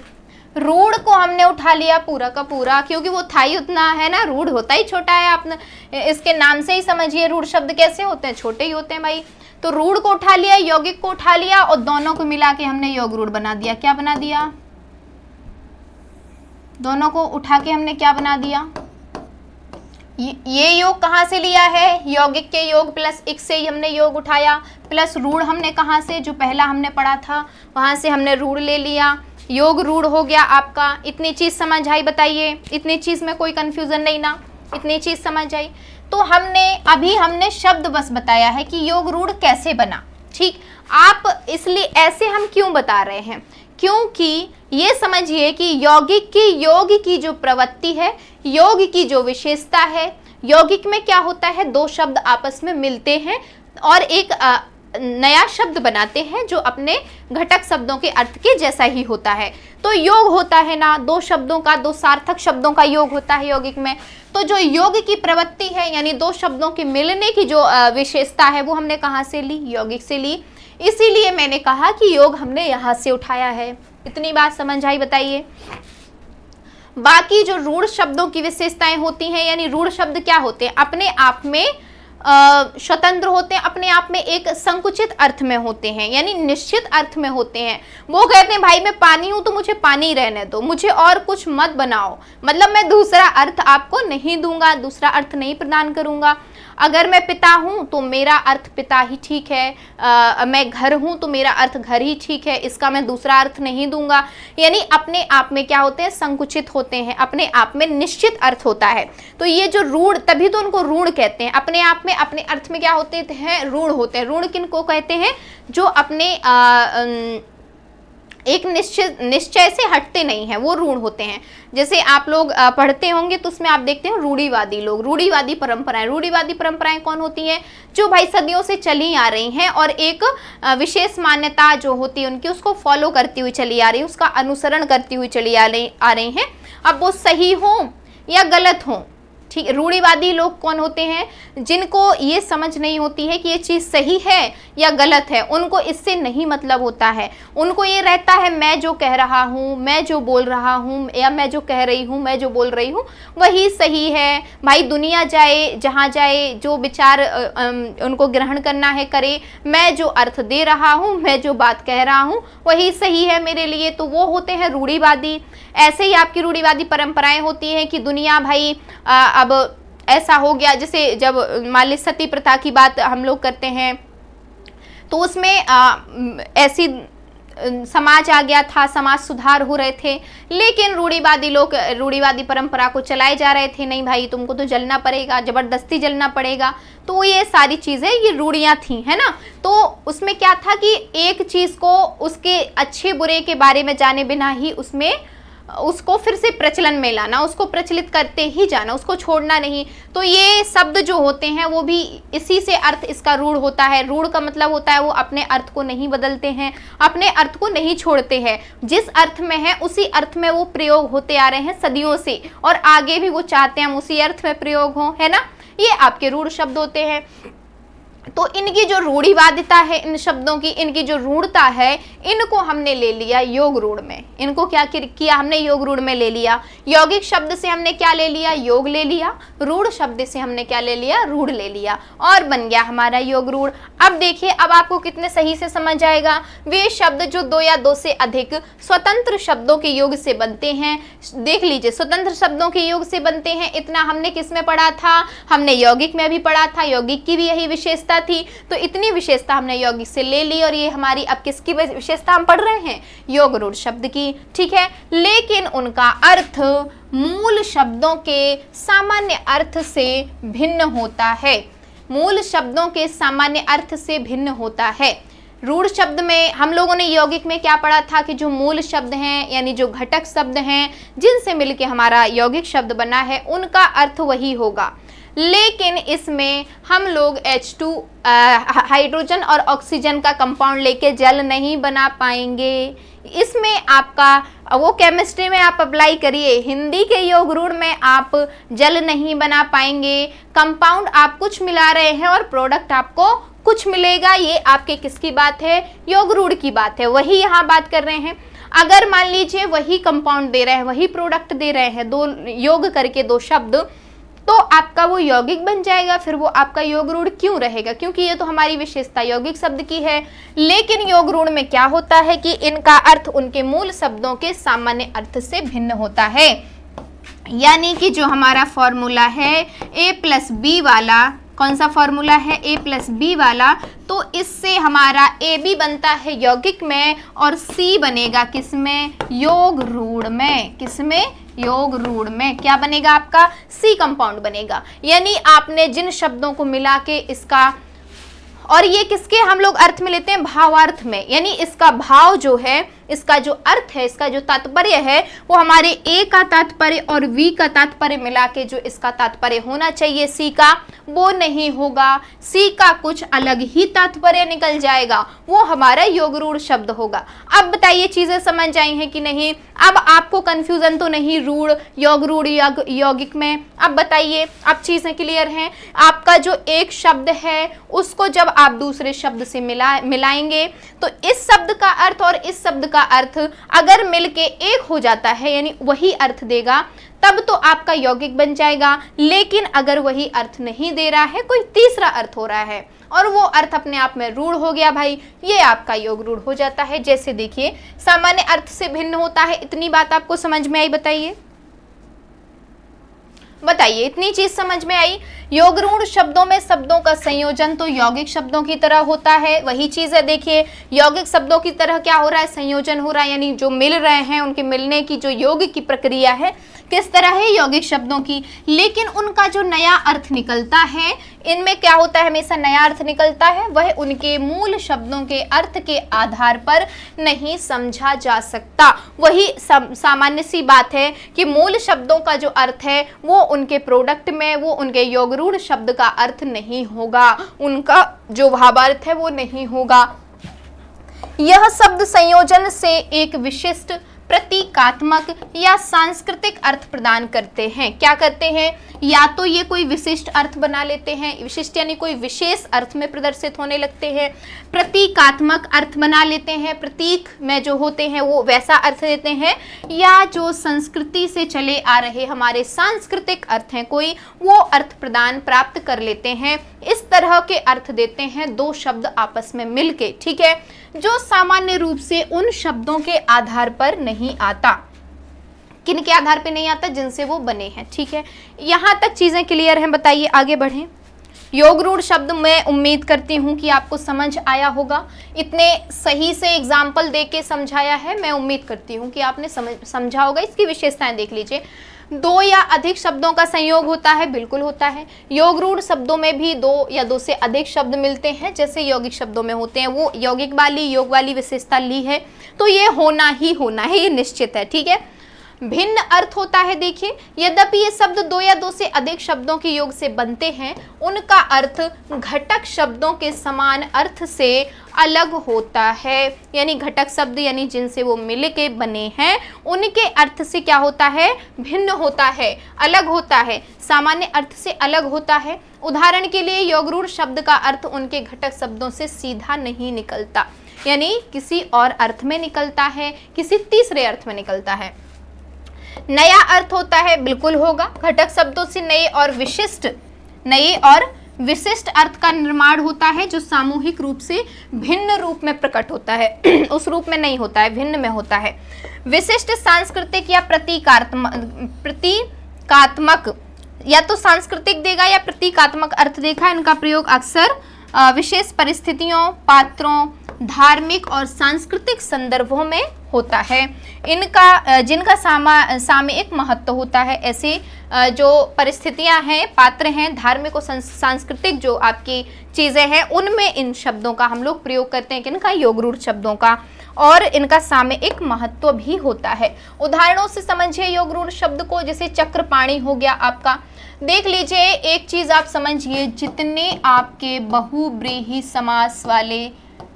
रूढ़ को हमने उठा लिया पूरा का पूरा, क्योंकि वो था ही उतना है ना, रूढ़ होता ही छोटा है। आपने इसके नाम से ही समझिए रूढ़ शब्द कैसे होते हैं, छोटे ही होते हैं भाई। तो रूढ़ को उठा लिया, यौगिक को उठा लिया और दोनों को मिला के हमने योग रूढ़ बना दिया। क्या बना दिया, दोनों को उठा के हमने क्या बना दिया, ये योग कहाँ से लिया है, यौगिक के योग प्लस एक से ही हमने योग उठाया, प्लस रूढ़ हमने कहाँ से, जो पहला हमने पढ़ा था वहाँ से हमने रूढ़ ले लिया, योग रूढ़ हो गया आपका। इतनी चीज़ समझ आई, बताइए, इतनी चीज़ में कोई कंफ्यूजन नहीं ना, इतनी चीज़ समझ आई। तो हमने शब्द बस बताया है कि योग रूढ़ कैसे बना, ठीक। आप इसलिए ऐसे हम क्यों बता रहे हैं, क्योंकि ये समझिए कि यौगिक की योग की जो प्रवृत्ति है, योग की जो विशेषता है, यौगिक में क्या होता है, दो शब्द आपस में मिलते हैं और एक नया शब्द बनाते हैं जो अपने घटक शब्दों के अर्थ के जैसा ही होता है। तो योग होता है ना, दो शब्दों का, दो सार्थक शब्दों का योग होता है यौगिक में। तो जो योग की प्रवृत्ति है यानी दो शब्दों के मिलने की जो विशेषता है वो हमने कहाँ से ली, यौगिक से ली। इसीलिए मैंने कहा कि योग हमने यहाँ से उठाया है। इतनी बात समझ आई, बताइए। बाकी जो रूढ़ शब्दों की विशेषताएं होती हैं, यानी रूढ़ शब्द क्या होते हैं, अपने आप में स्वतंत्र होते हैं, अपने आप में एक संकुचित अर्थ में होते हैं, यानी निश्चित अर्थ में होते हैं। वो कहते हैं भाई मैं पानी हूं तो मुझे पानी रहने दो, मुझे और कुछ मत बनाओ, मतलब मैं दूसरा अर्थ आपको नहीं दूंगा, दूसरा अर्थ नहीं प्रदान करूंगा। अगर मैं पिता हूं तो मेरा अर्थ पिता ही ठीक है, मैं घर हूं तो मेरा अर्थ घर ही ठीक है, इसका मैं दूसरा अर्थ नहीं दूंगा। यानी अपने आप में क्या होते हैं, संकुचित होते हैं, अपने आप में निश्चित अर्थ होता है। तो ये जो रूढ़, तभी तो उनको रूढ़ कहते हैं, अपने आप में अपने अर्थ में क्या होते हैं, रूढ़ होते हैं। रूढ़ किनको कहते हैं, जो अपने एक निश्चय से हटते नहीं हैं, वो रूढ़ होते हैं। जैसे आप लोग पढ़ते होंगे तो उसमें आप देखते हैं रूढ़िवादी लोग, रूढ़िवादी परंपराएं। रूढ़िवादी परंपराएं कौन होती हैं, जो भाई सदियों से चली आ रही हैं और एक विशेष मान्यता जो होती है उनकी, उसको फॉलो करती हुई चली आ रही है, उसका अनुसरण करती हुई चली आ रही हैं। अब वो सही हो या गलत हो, ठीक। रूढ़िवादी लोग कौन होते हैं, जिनको ये समझ नहीं होती है कि ये चीज़ सही है या गलत है, उनको इससे नहीं मतलब होता है। उनको ये रहता है मैं जो कह रहा हूँ, मैं जो बोल रहा हूँ, या मैं जो कह रही हूँ, मैं जो बोल रही हूँ वही सही है। भाई दुनिया जाए जहाँ जाए, जो विचार उनको ग्रहण करना है करे, मैं जो अर्थ दे रहा हूँ, मैं जो बात कह रहा हूँ वही सही है मेरे लिए। तो वो होते हैं रूढ़िवादी। ऐसे ही आपकी रूढ़िवादी परंपराएं होती हैं कि दुनिया भाई अब ऐसा हो गया, जैसे जब मान ली सती प्रथा की बात हम लोग करते हैं तो उसमें ऐसी समाज आ गया था, समाज सुधार हो रहे थे, लेकिन रूढ़िवादी लोग रूढ़िवादी परंपरा को चलाए जा रहे थे, नहीं भाई तुमको तो जलना पड़ेगा, जबरदस्ती जलना पड़ेगा। तो ये सारी चीज़ें ये रूढ़ियाँ थी, है ना। तो उसमें क्या था कि एक चीज़ को उसके अच्छे बुरे के बारे में जाने बिना ही उसको फिर से प्रचलन में लाना, उसको प्रचलित करते ही जाना, उसको छोड़ना नहीं। तो ये शब्द जो होते हैं वो भी इसी से अर्थ इसका रूढ़ होता है। रूढ़ का मतलब होता है वो अपने अर्थ को नहीं बदलते हैं, अपने अर्थ को नहीं छोड़ते हैं, जिस अर्थ में है उसी अर्थ में वो प्रयोग होते आ रहे हैं सदियों से, और आगे भी वो चाहते हैं हम उसी अर्थ में प्रयोग हो, है ना। ये आपके रूढ़ शब्द होते हैं। तो इनकी जो रूढ़िवादिता है, इन शब्दों की, इनकी जो रूढ़ता है, इनको हमने ले लिया योग रूढ़ में। इनको क्या किया हमने? योग रूढ़ में ले लिया। यौगिक शब्द से हमने क्या ले लिया? योग ले लिया। रूढ़ शब्द से हमने क्या ले लिया? रूढ़ ले लिया, और बन गया हमारा योग रूढ़। अब देखिए, अब आपको कितने सही से समझ आएगा। वे शब्द जो दो या दो से अधिक स्वतंत्र शब्दों के योग से बनते हैं, देख लीजिए, स्वतंत्र शब्दों के योग से बनते हैं, इतना हमने किस में पढ़ा था? हमने यौगिक में भी पढ़ा था। यौगिक की भी यही विशेषता थी, तो इतनी विशेषता हमने यौगिक से ले ली, और ये हमारी अब किसकी विशेषता हम पढ़ रहे हैं? योग रूढ़ शब्द की, ठीक है। लेकिन उनका अर्थ मूल शब्दों के सामान्य अर्थ से भिन्न होता है। मूल शब्दों के सामान्य अर्थ से भिन्न होता है। रूढ़ शब्द में हम लोगों ने यौगिक में क्या पढ़ा था कि जो मूल शब्द हैं, यानी जो घटक शब्द हैं, जिनसे मिलके हमारा यौगिक शब्द बना है, उनका अर्थ वही होगा। लेकिन इसमें हम लोग H2 हाइड्रोजन और ऑक्सीजन का कंपाउंड लेके जल नहीं बना पाएंगे। इसमें आपका वो केमिस्ट्री में आप अप्लाई करिए, हिंदी के योग रूढ़ में आप जल नहीं बना पाएंगे। कंपाउंड आप कुछ मिला रहे हैं और प्रोडक्ट आपको कुछ मिलेगा। ये आपके किसकी बात है? योग रूढ़ की बात है। वही यहाँ बात कर रहे हैं। अगर मान लीजिए वही कंपाउंड दे रहे हैं, वही प्रोडक्ट दे रहे हैं, दो योग करके दो शब्द, तो आपका वो यौगिक बन जाएगा। फिर वो आपका योग रूढ़ क्यों रहेगा? क्योंकि ये तो हमारी विशेषता यौगिक शब्द की है। लेकिन योग रूढ़ में क्या होता है कि इनका अर्थ उनके मूल शब्दों के सामान्य अर्थ से भिन्न होता है। यानी कि जो हमारा फॉर्मूला है A+B वाला, कौन सा फॉर्मूला है? A+B वाला, तो इससे हमारा AB बनता है यौगिक में, और C बनेगा किसमें? योग रूढ़ में। किसमें? योग रूढ़ में। क्या बनेगा आपका? C कंपाउंड बनेगा। यानी आपने जिन शब्दों को मिला के इसका, और ये किसके हम लोग अर्थ में लेते हैं? भावार्थ में। यानी इसका भाव जो है, इसका जो अर्थ है, इसका जो तात्पर्य है, वो हमारे A का तात्पर्य और V का तात्पर्य मिला के जो इसका तात्पर्य होना चाहिए C का, वो नहीं होगा। C का कुछ अलग ही तात्पर्य निकल जाएगा, वो हमारा योग रूढ़ शब्द होगा। अब बताइए चीजें समझ आई हैं कि नहीं? अब आपको कंफ्यूजन तो नहीं रूढ़, योग रूढ़, यौगिक में? अब बताइए, अब चीजें क्लियर हैं? आपका जो एक शब्द है उसको जब आप दूसरे शब्द से मिलाएंगे, तो इस शब्द का अर्थ और इस शब्द का अर्थ अगर मिलके एक हो जाता है, यानी वही अर्थ देगा, तब तो आपका यौगिक बन जाएगा। लेकिन अगर वही अर्थ नहीं दे रहा है, कोई तीसरा अर्थ हो रहा है, और वो अर्थ अपने आप में रूढ़ हो गया भाई, ये आपका योग रूढ़ हो जाता है। जैसे देखिए, सामान्य अर्थ से भिन्न होता है, इतनी बात आपको समझ में आई? बताइए इतनी चीज समझ में आई? योग रूढ़ शब्दों में शब्दों का संयोजन तो यौगिक शब्दों की तरह होता है। वही चीज है, देखिए, यौगिक शब्दों की तरह क्या हो रहा है? संयोजन हो रहा है, यानी जो मिल रहे हैं उनके मिलने की जो योग की प्रक्रिया है, किस तरह है? यौगिक शब्दों की। लेकिन उनका जो नया अर्थ निकलता है, इनमें क्या होता है? हमेशा नया अर्थ निकलता है, वह उनके मूल शब्दों के अर्थ के आधार पर नहीं समझा जा सकता। वही सामान्य सी बात है कि मूल शब्दों का जो अर्थ है वो उनके प्रोडक्ट में, वो उनके योग रूढ़ शब्द का अर्थ नहीं होगा, उनका जो भावार्थ है वो नहीं होगा। यह शब्द संयोजन से एक विशिष्ट प्रतीकात्मक या सांस्कृतिक अर्थ प्रदान करते हैं। क्या करते हैं? या तो ये कोई विशिष्ट अर्थ बना लेते हैं, विशिष्ट यानी कोई विशेष अर्थ में प्रदर्शित होने लगते हैं, प्रतीकात्मक अर्थ बना लेते हैं, प्रतीक में जो होते हैं वो वैसा अर्थ देते हैं, या जो संस्कृति से चले आ रहे हमारे सांस्कृतिक अर्थ हैं कोई, वो अर्थ प्रदान प्राप्त कर लेते हैं। इस तरह के अर्थ देते हैं दो शब्द आपस में मिलके, ठीक है, जो सामान्य रूप से उन शब्दों के आधार पर नहीं आता। किन के आधार पे नहीं आता? जिनसे वो बने हैं, ठीक है। यहाँ तक चीजें क्लियर हैं? बताइए आगे बढ़ें। योग रूढ़ शब्द मैं उम्मीद करती हूँ कि आपको समझ आया होगा। इतने सही से एग्जाम्पल दे के समझाया है, मैं उम्मीद करती हूँ कि आपने समझा होगा। इसकी विशेषताएं देख लीजिए। दो या अधिक शब्दों का संयोग होता है, बिल्कुल होता है। योग रूढ़ शब्दों में भी दो या दो से अधिक शब्द मिलते हैं, जैसे यौगिक शब्दों में होते हैं। वो यौगिक वाली, योग वाली विशेषता ली है, तो ये होना ही होना है, ये निश्चित है, ठीक है। भिन्न अर्थ होता है। देखिए, यद्यपि ये शब्द दो या दो से अधिक शब्दों के योग से बनते हैं, उनका अर्थ घटक शब्दों के समान अर्थ से अलग होता है। यानी घटक शब्द यानी जिनसे वो मिल के बने हैं, उनके अर्थ से क्या होता है? भिन्न होता है, अलग होता है, सामान्य अर्थ से अलग होता है। उदाहरण के लिए योगरूढ़ शब्द का अर्थ उनके घटक शब्दों से सीधा नहीं निकलता, यानी किसी और अर्थ में निकलता है, किसी तीसरे अर्थ में निकलता है। नया अर्थ होता है, बिल्कुल होगा, घटक शब्दों से नए और विशिष्ट अर्थ का निर्माण होता है, जो सामूहिक रूप से भिन्न रूप में प्रकट होता है। उस रूप में नहीं होता है, भिन्न में होता है। विशिष्ट सांस्कृतिक या प्रतीकात्मक, या तो सांस्कृतिक देगा या प्रतीकात्मक अर्थ देखा। इनका प्रयोग अक्सर विशेष परिस्थितियों, पात्रों, धार्मिक और सांस्कृतिक संदर्भों में होता है। इनका जिनका सामयिक महत्व होता है, ऐसे जो परिस्थितियां हैं, पात्र हैं, धार्मिक और सांस्कृतिक जो आपकी चीज़ें हैं, उनमें इन शब्दों का हम लोग प्रयोग करते हैं। किनका? योगरूढ़ शब्दों का। और इनका सामयिक महत्व भी होता है। उदाहरणों से समझिए योगरूढ़ शब्द को, जैसे चक्रपाणी हो गया आपका। देख लीजिए, एक चीज़ आप समझिए, जितने आपके बहुब्रीहि समास वाले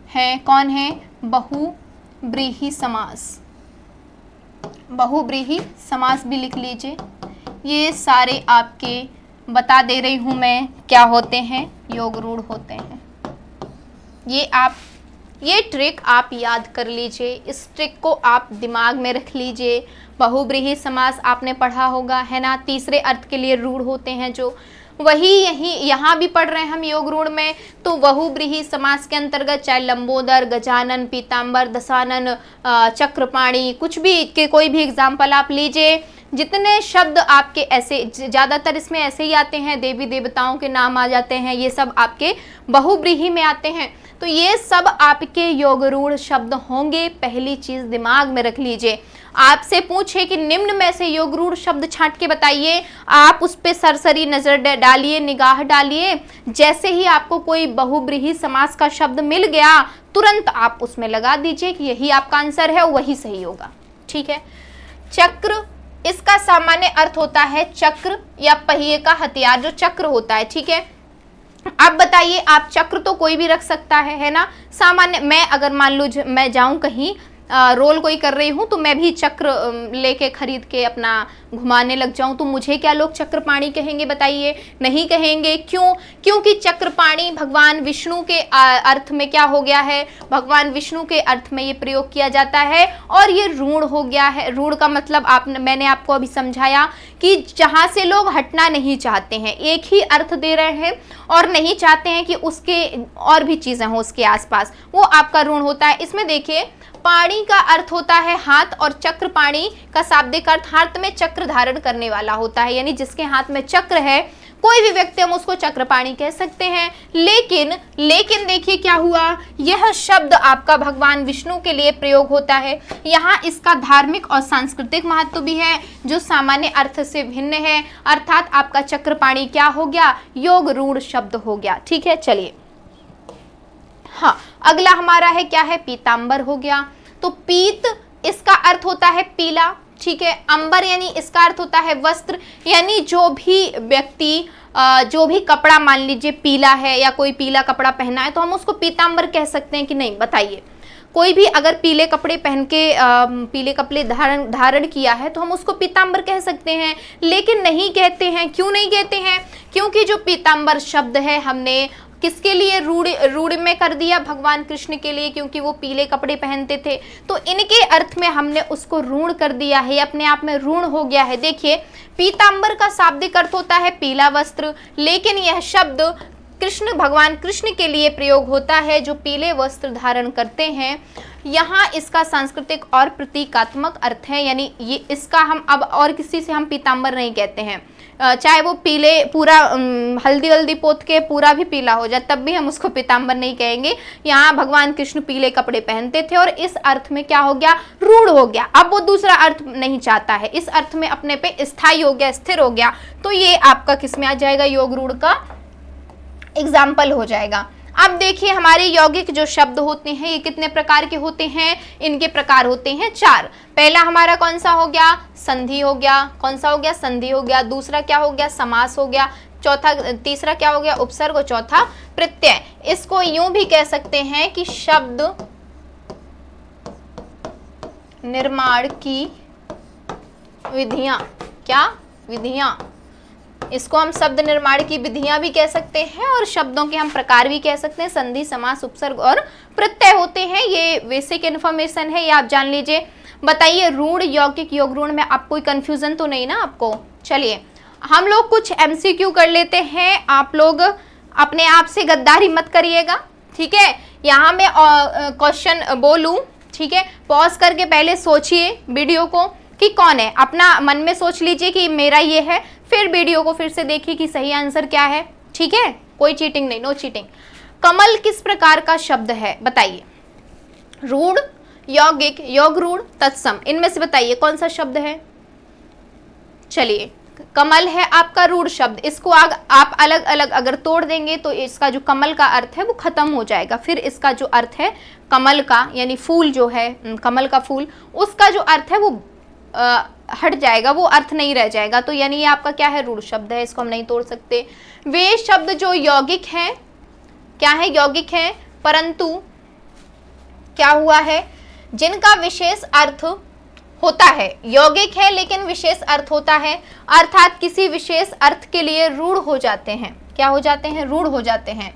हैं, कौन है? बहुब्रीहि समास। बहुब्रीहि समास भी लिख लीजिए। ये सारे आपके बता दे रही हूँ मैं क्या होते हैं, योगरूढ़ होते हैं। ये ट्रिक आप याद कर लीजिए, इस ट्रिक को आप दिमाग में रख लीजिए। बहुब्रीहि समास आपने पढ़ा होगा, है ना? तीसरे अर्थ के लिए रूढ़ होते हैं, जो वही यहाँ भी पढ़ रहे हैं हम योगरूढ़ में। तो बहुब्रीहि समास के अंतर्गत चाहे लंबोदर, गजानन, पीताम्बर, दशानन, चक्रपाणी, कुछ भी के कोई भी एग्जाम्पल आप लीजिए, जितने शब्द आपके ऐसे, ज़्यादातर इसमें ऐसे ही आते हैं, देवी देवताओं के नाम आ जाते हैं, ये सब आपके बहुब्रीहि में आते हैं। तो ये सब आपके योगरूढ़ शब्द होंगे। पहली चीज़ दिमाग में रख लीजिए। आपसे पूछे कि निम्न में से योगरूढ़ शब्द छांट के बताइए, आप उस पे सरसरी नजर डालिए, निगाह डालिए। जैसे ही आपको कोई बहुब्रीहि समास का शब्द मिल गया, तुरंत आप उसमें लगा दीजिए कि यही आपका आंसर है, वही सही होगा। ठीक है। चक्र, इसका सामान्य अर्थ होता है चक्र या पहिए का हथियार, जो चक्र होता है। ठीक है। अब बताइए, आप चक्र तो कोई भी रख सकता है ना? सामान्य, मैं अगर मान लो मैं जाऊं कहीं, रोल कोई कर रही हूँ, तो मैं भी चक्र लेके खरीद के अपना घुमाने लग जाऊं, तो मुझे क्या लोग चक्रपाणी कहेंगे? बताइए, नहीं कहेंगे। क्यों? क्योंकि चक्रपाणी भगवान विष्णु के अर्थ में क्या हो गया है? भगवान विष्णु के अर्थ में ये प्रयोग किया जाता है, और ये रूढ़ हो गया है। रूढ़ का मतलब मैंने आपको अभी समझाया कि जहाँ से लोग हटना नहीं चाहते हैं, एक ही अर्थ दे रहे हैं और नहीं चाहते हैं कि उसके और भी चीज़ें हों उसके आसपास, वो आपका रूढ़ होता है। इसमें देखिए, पाणी का अर्थ होता है हाथ, और चक्रपाणी का शाब्दिक अर्थ हाथ में चक्र धारण करने वाला होता है, यानी जिसके हाथ में चक्र है, कोई भी व्यक्ति हम उसको चक्रपाणी कह सकते हैं। लेकिन देखिए क्या हुआ, यह शब्द आपका भगवान विष्णु के लिए प्रयोग होता है। यहाँ इसका धार्मिक और सांस्कृतिक महत्व भी है, जो सामान्य अर्थ से भिन्न है। अर्थात आपका चक्रपाणी क्या हो गया? योगरूढ़ शब्द हो गया। ठीक है, चलिए। हाँ, अगला हमारा है क्या है? पीताम्बर हो गया। तो पीत, इसका अर्थ होता है पीला। ठीक है। अंबर यानी इसका अर्थ होता है वस्त्र, यानी जो भी व्यक्ति जो भी कपड़ा मान लीजिए पीला है, या कोई पीला कपड़ा पहना है, तो हम उसको पीताम्बर कह सकते हैं कि नहीं? बताइए। कोई भी अगर पीले कपड़े पहन के पीले कपड़े धारण किया है, तो हम उसको पीताम्बर कह सकते हैं। लेकिन नहीं कहते हैं। क्यों नहीं कहते हैं? क्योंकि जो पीताम्बर शब्द है, हमने किसके लिए रूढ़ में कर दिया? भगवान कृष्ण के लिए, क्योंकि वो पीले कपड़े पहनते थे। तो इनके अर्थ में हमने उसको ऋण कर दिया है, अपने आप में ऋण हो गया है। देखिए, पीताम्बर का शाब्दिक अर्थ होता है पीला वस्त्र, लेकिन यह शब्द भगवान कृष्ण के लिए प्रयोग होता है, जो पीले वस्त्र धारण करते हैं। यहाँ इसका सांस्कृतिक और प्रतीकात्मक अर्थ है, यानी ये इसका हम अब और किसी से हम पीताम्बर नहीं कहते हैं, चाहे वो पीले पूरा हल्दी वल्दी पोत के पूरा भी पीला हो जाए, तब भी हम उसको पीताम्बर नहीं कहेंगे। यहाँ भगवान कृष्ण पीले कपड़े पहनते थे, और इस अर्थ में क्या हो गया? रूढ़ हो गया। अब वो दूसरा अर्थ नहीं चाहता है, इस अर्थ में अपने पे स्थायी हो गया, स्थिर हो गया। तो ये आपका किस में आ जाएगा? योगरूढ़ का एग्जाम्पल हो जाएगा। अब देखिए हमारे यौगिक जो शब्द होते हैं ये कितने प्रकार के होते हैं, इनके प्रकार होते हैं 4। पहला हमारा कौन सा हो गया, संधि हो गया, कौन सा हो गया, संधि हो गया। दूसरा क्या हो गया, समास हो गया। तीसरा क्या हो गया, उपसर्ग। और चौथा प्रत्यय। इसको यूं भी कह सकते हैं कि शब्द निर्माण की विधियां, क्या विधियां, इसको हम शब्द निर्माण की विधियां भी कह सकते हैं और शब्दों के हम प्रकार भी कह सकते हैं। संधि, समास, उपसर्ग और प्रत्यय होते हैं। ये बेसिक इन्फॉर्मेशन है, ये आप जान लीजिए। बताइए ऋण, यौगिक, योग ऋण में आप कोई कंफ्यूजन तो नहीं ना आपको। चलिए हम लोग कुछ एमसीक्यू कर लेते हैं। आप लोग अपने आप से गद्दारी मत करिएगा, ठीक है। यहाँ मैं क्वेश्चन बोलूं, ठीक है, पॉज करके पहले सोचिए वीडियो को कि कौन है, अपना मन में सोच लीजिए कि मेरा ये है, फिर वीडियो को फिर से देखिए कि सही आंसर क्या है, ठीक है। कोई चीटिंग नहीं, नो चीटिंग। कमल किस प्रकार का शब्द है, बताइए। रूढ़, यौगिक, योग रूढ़, तत्सम, इनमें से बताइए कौन सा शब्द है। चलिए कमल है आपका रूढ़ शब्द। इसको आप अलग अलग अगर तोड़ देंगे तो इसका जो कमल का अर्थ है वो खत्म हो जाएगा। फिर इसका जो अर्थ है कमल का, यानी फूल जो है, कमल का फूल, उसका जो अर्थ है वो हट जाएगा, वो अर्थ नहीं रह जाएगा। तो यानी ये आपका क्या है, रूढ़ शब्द है, इसको हम नहीं तोड़ सकते। वे शब्द जो यौगिक हैं, क्या है, यौगिक हैं, परंतु क्या हुआ है, जिनका विशेष अर्थ होता है। यौगिक है लेकिन विशेष अर्थ होता है, अर्थात किसी विशेष अर्थ के लिए रूढ़ हो जाते हैं। क्या हो जाते हैं, रूढ़ हो जाते हैं।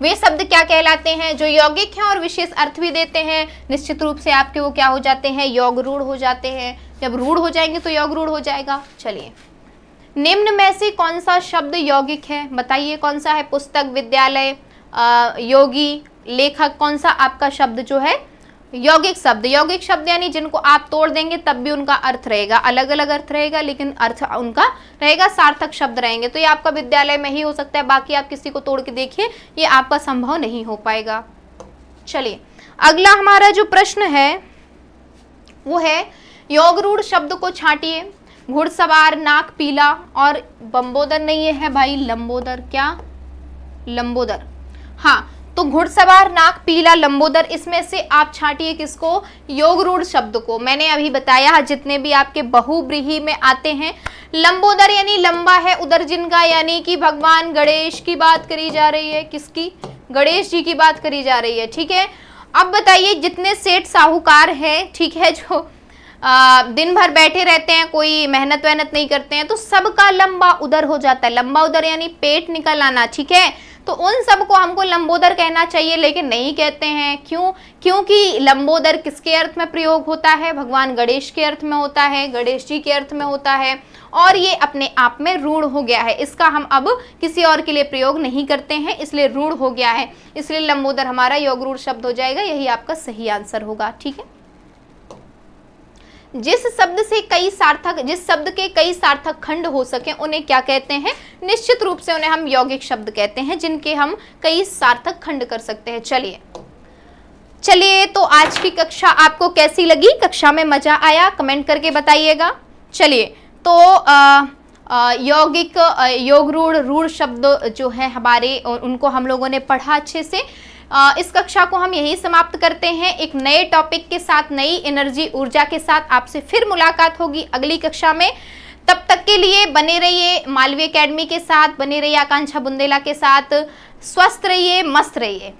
वे शब्द क्या कहलाते हैं, जो यौगिक हैं और विशेष अर्थ भी देते हैं। निश्चित रूप से आपके वो क्या हो जाते हैं, योग रूढ़ हो जाते हैं। जब रूढ़ हो जाएंगे तो योग रूढ़ हो जाएगा। चलिए निम्न में से कौन सा शब्द यौगिक है, बताइए कौन सा है। पुस्तक, विद्यालय, योगी, लेखक, कौन सा आपका शब्द जो है यौगिक शब्द। यौगिक शब्द यानी जिनको आप तोड़ देंगे तब भी उनका अर्थ रहेगा, अलग अलग अर्थ रहेगा लेकिन अर्थ उनका रहेगा, सार्थक शब्द रहेंगे। तो ये आपका विद्यालय में ही हो सकता है, बाकी आप किसी को तोड़ के देखिए, ये आपका संभव नहीं हो पाएगा। चलिए अगला हमारा जो प्रश्न है वो है योग रूढ़ शब्द को छांटिए। घुड़सवार, नाक पीला और बंबोदर नहीं है भाई, लंबोदर। क्या, लंबोदर। हाँ, तो घुड़सवार, नाक पीला, लंबोदर, इसमें से आप छांटिए किसको, योग रूढ़ शब्द को। मैंने अभी बताया जितने भी आपके बहुब्रीहि में आते हैं, लंबोदर यानी लंबा है, उदर जिनका, यानी कि भगवान गणेश की बात करी जा रही है। किसकी, गणेश जी की बात करी जा रही है, ठीक है। अब बताइए जितने सेठ साहूकार हैं, ठीक है, जो दिन भर बैठे रहते हैं, कोई मेहनत वहनत नहीं करते हैं, तो सबका लंबा उदर हो जाता है। लंबा उदर यानी पेट निकल आना, ठीक है। तो उन सब को हमको लंबोदर कहना चाहिए लेकिन नहीं कहते हैं। क्यों, क्योंकि लंबोदर किसके अर्थ में प्रयोग होता है, भगवान गणेश के अर्थ में होता है, गणेश जी के अर्थ में होता है, और ये अपने आप में रूढ़ हो गया है। इसका हम अब किसी और के लिए प्रयोग नहीं करते हैं, इसलिए रूढ़ हो गया है, इसलिए लंबोदर हमारा योग रूढ़ शब्द हो जाएगा। यही आपका सही आंसर होगा, ठीक है। जिस शब्द के कई सार्थक खंड हो सके उन्हें क्या कहते हैं, निश्चित रूप से उन्हें हम यौगिक शब्द कहते हैं, जिनके हम कई सार्थक खंड कर सकते हैं। चलिए तो आज की कक्षा आपको कैसी लगी, कक्षा में मजा आया, कमेंट करके बताइएगा। चलिए तो यौगिक, योग रूढ़ शब्द जो है हमारे, उनको हम लोगों ने पढ़ा अच्छे से। इस कक्षा को हम यही समाप्त करते हैं। एक नए टॉपिक के साथ, नई एनर्जी, ऊर्जा के साथ आपसे फिर मुलाकात होगी अगली कक्षा में। तब तक के लिए बने रहिए मालवी एकेडमी के साथ, बने रहिए आकांक्षा बुंदेला के साथ। स्वस्थ रहिए, मस्त रहिए।